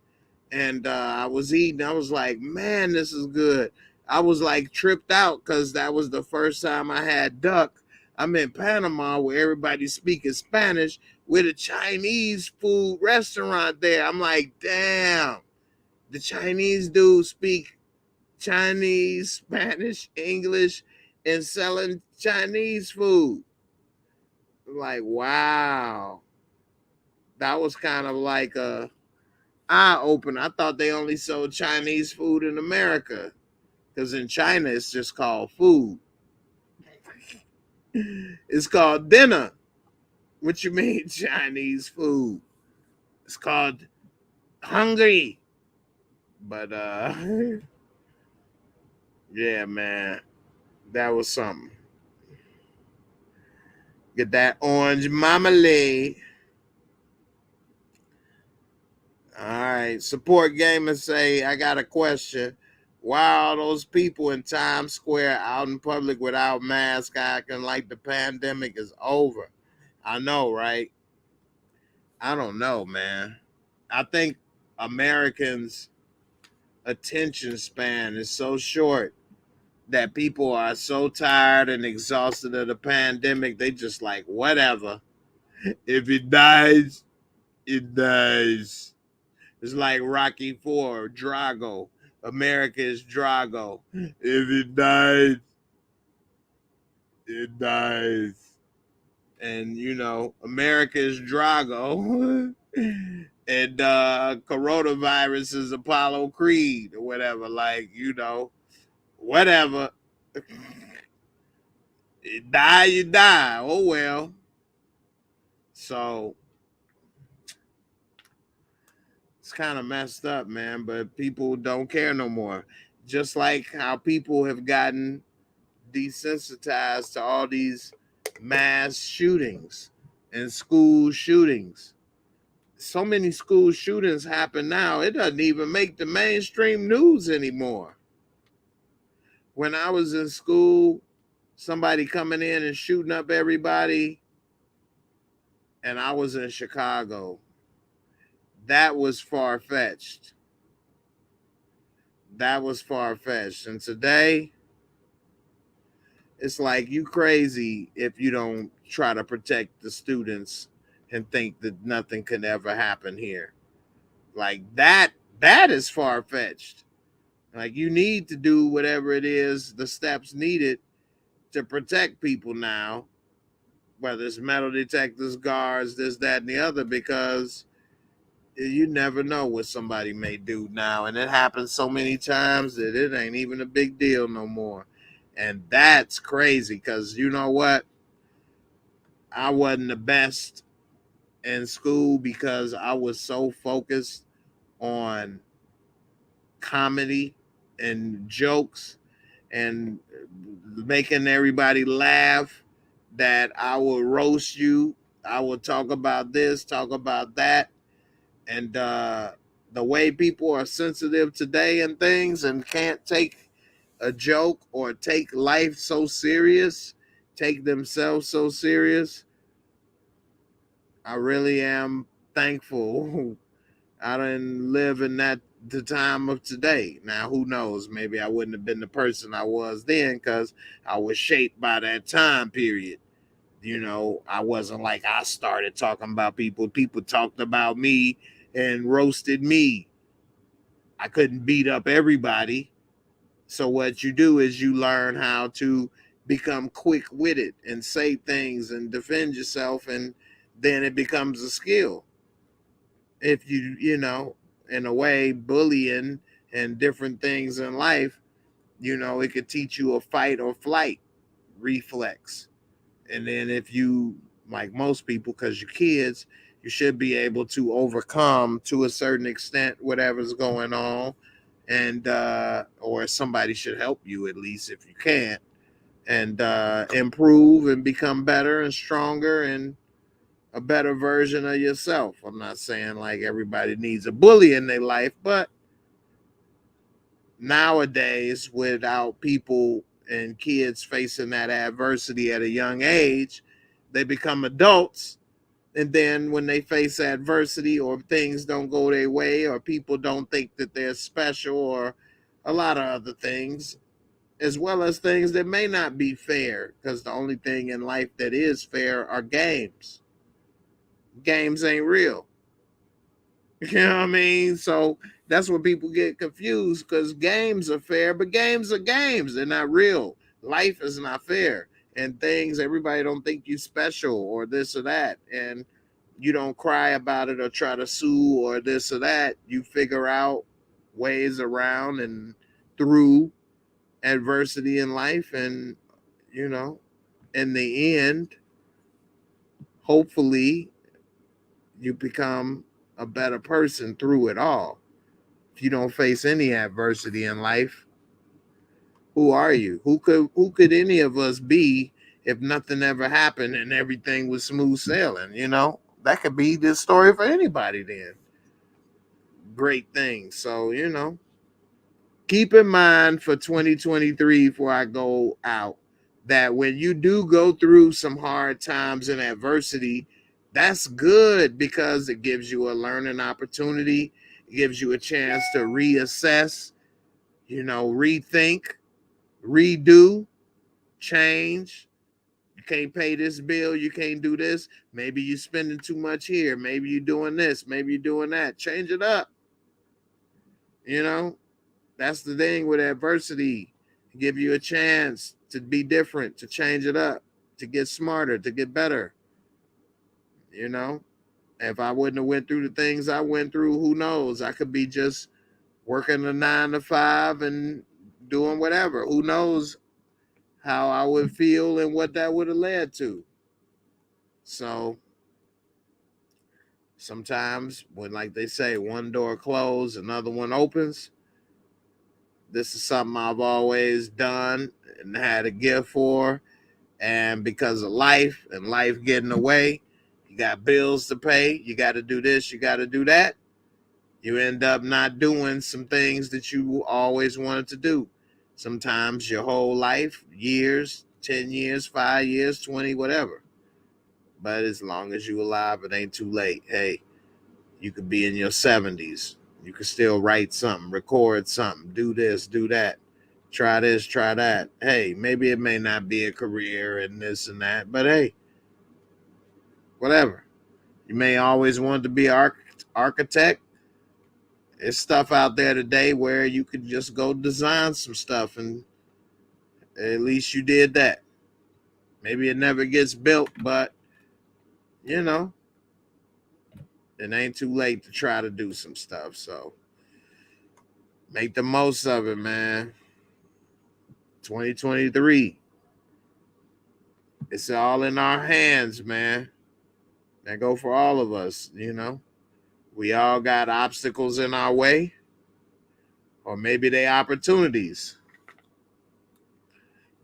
Speaker 2: and I was eating. I was like, man, this is good. I was like tripped out because that was the first time I had duck. I'm in Panama where everybody's speaking Spanish with a Chinese food restaurant there. I'm like, damn, the Chinese dudes speak Chinese, Spanish, English, and selling Chinese food. I'm like, wow. That was kind of like a eye opener. I thought they only sold Chinese food in America, because in China it's just called food. It's called dinner. What you mean Chinese food? It's called hungry. But yeah, man, that was something. Get that orange marmalade. All right, support gamers say, I got a question. Why are those people in Times Square out in public without masks acting like the pandemic is over? I know, right? I don't know, man. I think Americans' attention span is so short that people are so tired and exhausted of the pandemic, they just like, whatever. If it dies, it dies. It's like Rocky IV, Drago. America is Drago. If it dies, it dies. And, you know, America is Drago. And coronavirus is Apollo Creed or whatever. Like, you know, whatever. You die, you die. Oh, well. So it's kind of messed up, man, but people don't care no more. Just like how people have gotten desensitized to all these mass shootings and school shootings. So many school shootings happen now, it doesn't even make the mainstream news anymore. When I was in school, somebody coming in and shooting up everybody, and I was in Chicago. That was far-fetched. That was far-fetched. And today, it's like you crazy if you don't try to protect the students and think that nothing can ever happen here. Like that is far-fetched. Like you need to do whatever it is, the steps needed to protect people now, whether it's metal detectors, guards, this, that, and the other, because you never know what somebody may do now. And it happens so many times that it ain't even a big deal no more. And that's crazy because you know what? I wasn't the best in school because I was so focused on comedy and jokes and making everybody laugh that I will roast you. I will talk about this, talk about that. And the way people are sensitive today and things and can't take a joke or take life so serious, take themselves so serious, I really am thankful I didn't live in the time of today. Now, who knows? Maybe I wouldn't have been the person I was then because I was shaped by that time period. You know, I wasn't like I started talking about people. People talked about me and roasted me. I couldn't beat up everybody. So what you do is you learn how to become quick-witted and say things and defend yourself, and then it becomes a skill. If you know, in a way, bullying and different things in life, you know, it could teach you a fight or flight reflex. And then if you, like most people, because you're kids, you should be able to overcome to a certain extent whatever's going on, and or somebody should help you at least if you can't, and improve and become better and stronger and a better version of yourself. I'm not saying like everybody needs a bully in their life, but nowadays, without people and kids facing that adversity at a young age, they become adults. And then when they face adversity or things don't go their way or people don't think that they're special or a lot of other things, as well as things that may not be fair, because the only thing in life that is fair are games. Games ain't real. You know what I mean? So that's where people get confused, because games are fair, but games are games. They're not real. Life is not fair. And things, everybody don't think you special or this or that. And you don't cry about it or try to sue or this or that. You figure out ways around and through adversity in life. And, you know, in the end, hopefully you become a better person through it all. If you don't face any adversity in life, who are you? Who could any of us be if nothing ever happened and everything was smooth sailing? You know, that could be the story for anybody then. Great things. So, you know, keep in mind for 2023 before I go out that when you do go through some hard times and adversity, that's good because it gives you a learning opportunity. It gives you a chance to reassess, you know, rethink, redo, change. You can't pay this bill. You can't do this. Maybe you're spending too much here. Maybe you're doing this. Maybe you're doing that. Change it up. You know, that's the thing with adversity. Give you a chance to be different, to change it up, to get smarter, to get better. You know, if I wouldn't have went through the things I went through, who knows? I could be just working a 9 to 5 and doing whatever. Who knows how I would feel and what that would have led to. So sometimes when, like they say, one door closed, another one opens. This is something I've always done and had a gift for. And because of life and life getting away, you got bills to pay. You got to do this. You got to do that. You end up not doing some things that you always wanted to do. Sometimes your whole life, years, 10 years, 5 years, 20, whatever. But as long as you're alive, it ain't too late. Hey, you could be in your 70s. You could still write something, record something, do this, do that. Try this, try that. Hey, maybe it may not be a career and this and that, but hey, whatever. You may always want to be an architect. There's stuff out there today where you could just go design some stuff, and at least you did that. Maybe it never gets built, but you know, it ain't too late to try to do some stuff. So make the most of it, man. 2023. It's all in our hands, man. That go for all of us, you know. We all got obstacles in our way, or maybe they opportunities.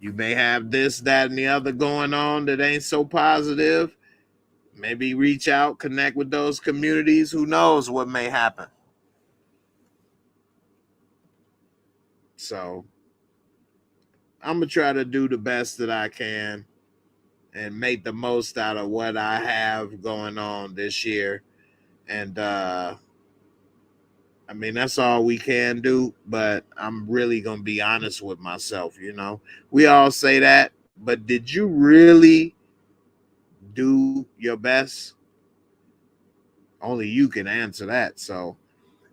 Speaker 2: You may have this, that, and the other going on that ain't so positive. Maybe reach out, connect with those communities. Who knows what may happen? So I'm going to try to do the best that I can and make the most out of what I have going on this year. And I mean, that's all we can do, but I'm really going to be honest with myself, you know. We all say that, but did you really do your best? Only you can answer that. So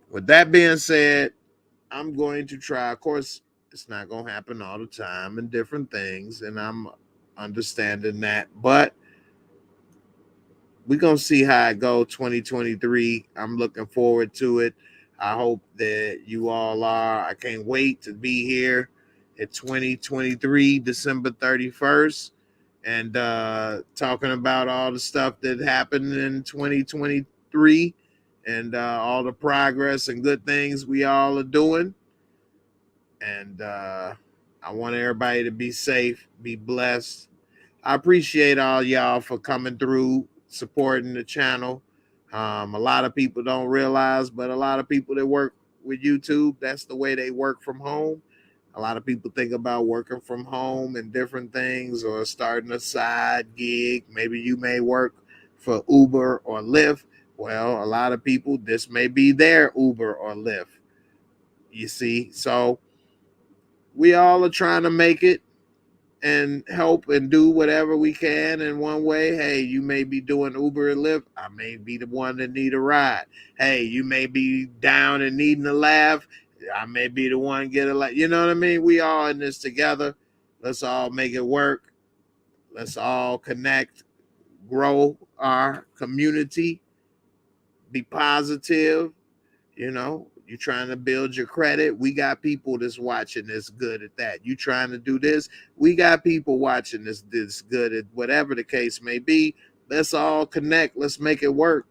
Speaker 2: with that being said, I'm going to try. Of course, it's not going to happen all the time and different things, and I'm understanding that, but we're going to see how it goes 2023. I'm looking forward to it. I hope that you all are. I can't wait to be here at 2023, December 31st, and talking about all the stuff that happened in 2023 and all the progress and good things we all are doing. And I want everybody to be safe, be blessed. I appreciate all y'all for coming through, supporting the channel. A lot of people don't realize, but a lot of people that work with YouTube, that's the way they work from home. A lot of people think about working from home and different things, or starting a side gig. Maybe you may work for Uber or Lyft. Well, a lot of people, this may be their Uber or Lyft. You see? So we all are trying to make it and help and do whatever we can in one way. Hey, you may be doing Uber and Lyft. I may be the one that need a ride. Hey, you may be down and needing a laugh. I may be the one get a laugh. You know what I mean? We all in this together. Let's all make it work. Let's all connect, grow our community, be positive. You know, you trying to build your credit. We got people that's watching that's good at that. You trying to do this. We got people watching this good at whatever the case may be. Let's all connect. Let's make it work.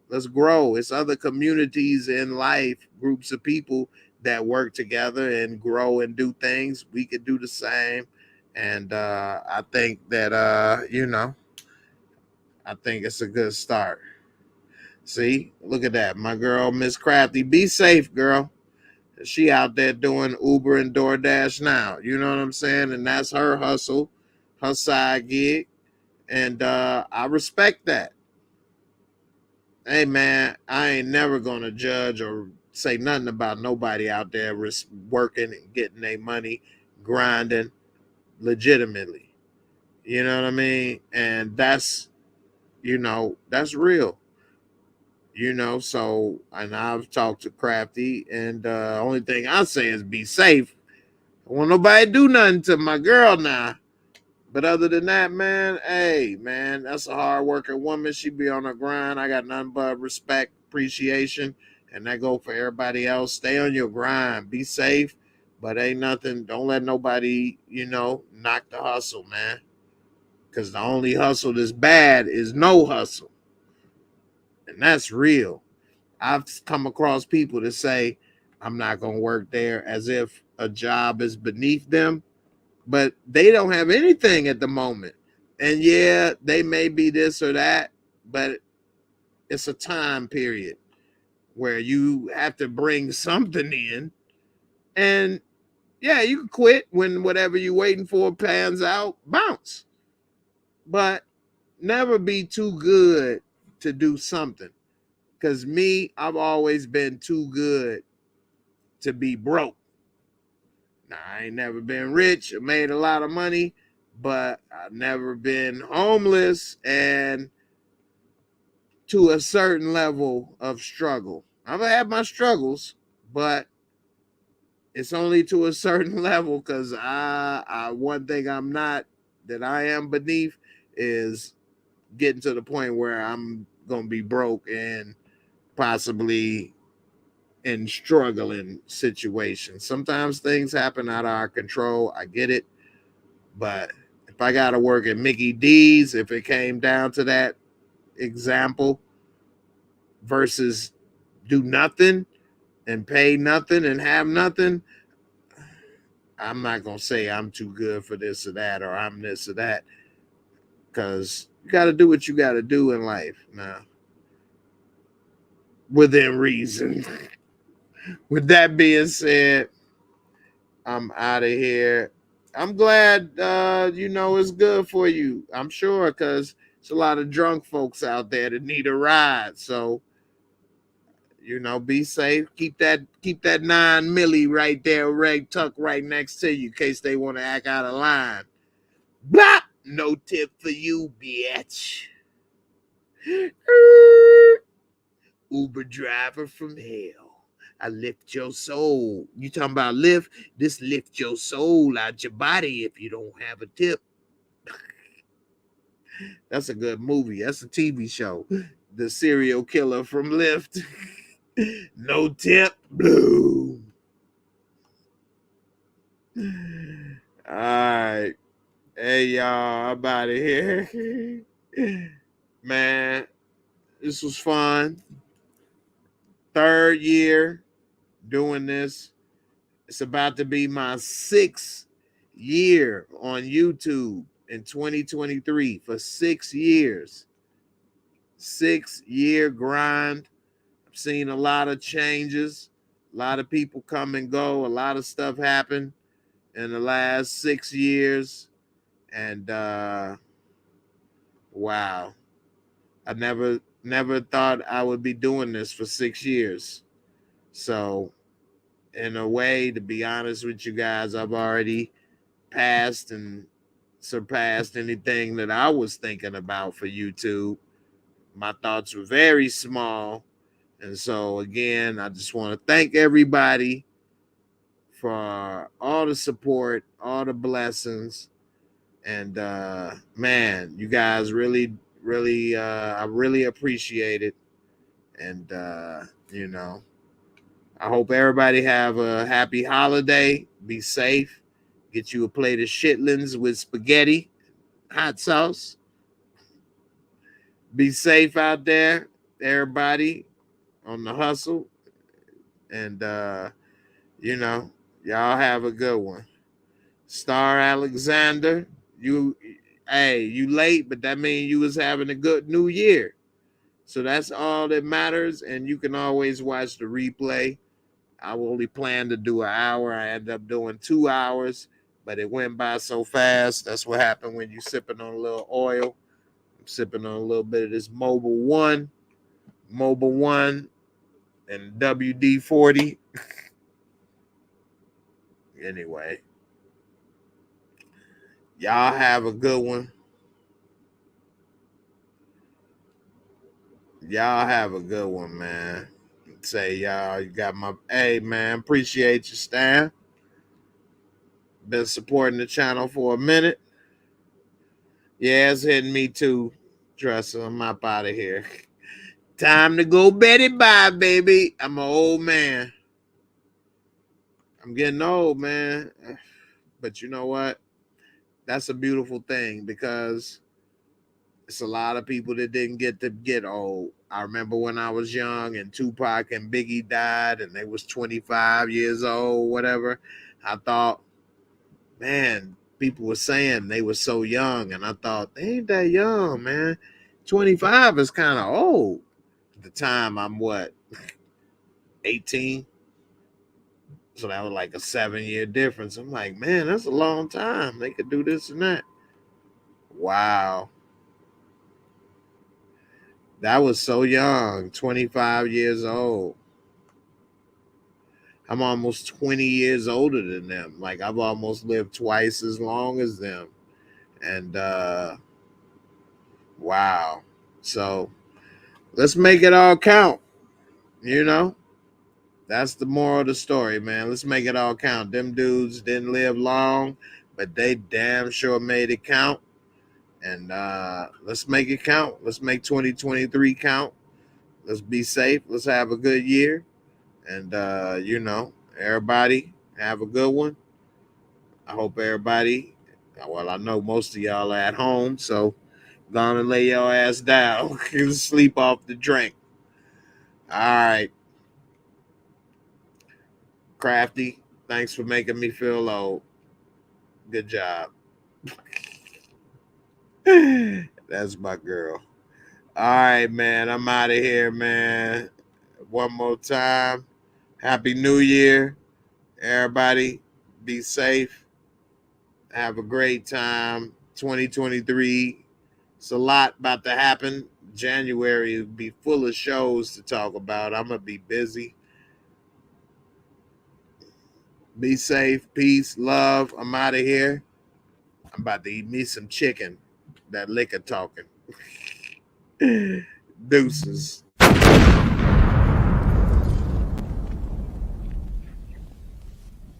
Speaker 2: Let's grow. It's other communities in life, groups of people that work together and grow and do things. We could do the same. And I think that, you know, I think it's a good start. See, look at that. My girl, Miss Crafty. Be safe, girl. She out there doing Uber and DoorDash now. You know what I'm saying? And that's her hustle, her side gig. And I respect that. Hey, man, I ain't never going to judge or say nothing about nobody out there working and getting their money, grinding legitimately. You know what I mean? And that's, you know, that's real. You know, so, and I've talked to Crafty, and only thing I say is be safe. I want nobody do nothing to my girl now. But other than that, man, hey, man, that's a hard-working woman. She be on her grind. I got nothing but respect, appreciation, and that go for everybody else. Stay on your grind. Be safe, but ain't nothing. Don't let nobody, you know, knock the hustle, man. Because the only hustle that's bad is no hustle. And that's real. I've come across people that say, I'm not going to work there, as if a job is beneath them, but they don't have anything at the moment. And yeah, they may be this or that, but it's a time period where you have to bring something in. And yeah, you can quit when whatever you're waiting for pans out, bounce. But never be too good to do something. Because me, I've always been too good to be broke. Now, I ain't never been rich or made a lot of money, but I've never been homeless and to a certain level of struggle. I've had my struggles, but it's only to a certain level because I one thing I'm not that I am beneath is getting to the point where I'm going to be broke and possibly in struggling situations. Sometimes things happen out of our control. I get it. But if I got to work at Mickey D's, if it came down to that example versus do nothing and pay nothing and have nothing, I'm not going to say I'm too good for this or that or I'm this or that, because you got to do what you got to do in life now, within reason. With that being said, I'm out of here. I'm glad, you know, it's good for you. I'm sure, because there's a lot of drunk folks out there that need a ride. So, you know, be safe. Keep that 9 milli right there, right tucked right next to you in case they want to act out of line. Blah! No tip for you, bitch. Uber driver from hell. I lift your soul. You talking about lift? This lift your soul out your body if you don't have a tip. That's a good movie. That's a TV show. The serial killer from Lyft. No tip. Blue. All right. Hey, y'all. I'm out of here. Man, this was fun. 3rd year doing this. It's about to be my 6th year on YouTube in 2023 for 6 years. 6-year grind. I've seen a lot of changes, a lot of people come and go, a lot of stuff happen in the last 6 years. And wow, I never thought I would be doing this for 6 years. So in a way, to be honest with you guys, I've already passed and surpassed anything that I was thinking about for YouTube. My thoughts were very small. And so, again, I just want to thank everybody for all the support, all the blessings. And, man, you guys really, really, I really appreciate it. And, you know, I hope everybody have a happy holiday. Be safe. Get you a plate of shitlins with spaghetti, hot sauce. Be safe out there, everybody on the hustle. And, you know, y'all have a good one. Star Alexander, you late, but that means you was having a good new year. So that's all that matters. And you can always watch the replay. I only planned to do an hour. I ended up doing 2 hours, but it went by so fast. That's what happened when you're sipping on a little oil. I'm sipping on a little bit of this Mobile One, and WD-40. Anyway, y'all have a good one. Y'all have a good one, man. Say, y'all, you got my, hey, man, appreciate you, Stan. Been supporting the channel for a minute. Yeah, it's hitting me too. Trust me, I'm up out of here. Time to go Betty bye, baby. I'm an old man. I'm getting old, man. But you know what? That's a beautiful thing, because it's a lot of people that didn't get to get old. I remember when I was young and Tupac and Biggie died and they was 25 years old, whatever. I thought, man, people were saying they were so young. And I thought, they ain't that young, man. 25 is kind of old. At the time, I'm what, 18? So that was like a 7-year difference. I'm like, man, that's a long time. They could do this and that. Wow. That was so young, 25 years old. I'm almost 20 years older than them. Like, I've almost lived twice as long as them. And wow. So let's make it all count. You know, that's the moral of the story, man. Let's make it all count. Them dudes didn't live long, but they damn sure made it count. And let's make it count. Let's make 2023 count. Let's be safe. Let's have a good year. And, you know, everybody have a good one. I hope everybody, well, I know most of y'all are at home, so go on and lay your ass down. Sleep off the drink. All right. Crafty, thanks for making me feel old. Good job. That's my girl. All right, man. I'm out of here, man. One more time. Happy New Year. Everybody, be safe. Have a great time. 2023. It's a lot about to happen. January will be full of shows to talk about. I'm going to be busy. Be safe. Peace. Love. I'm out of here. I'm about to eat me some chicken. That liquor talking. Deuces.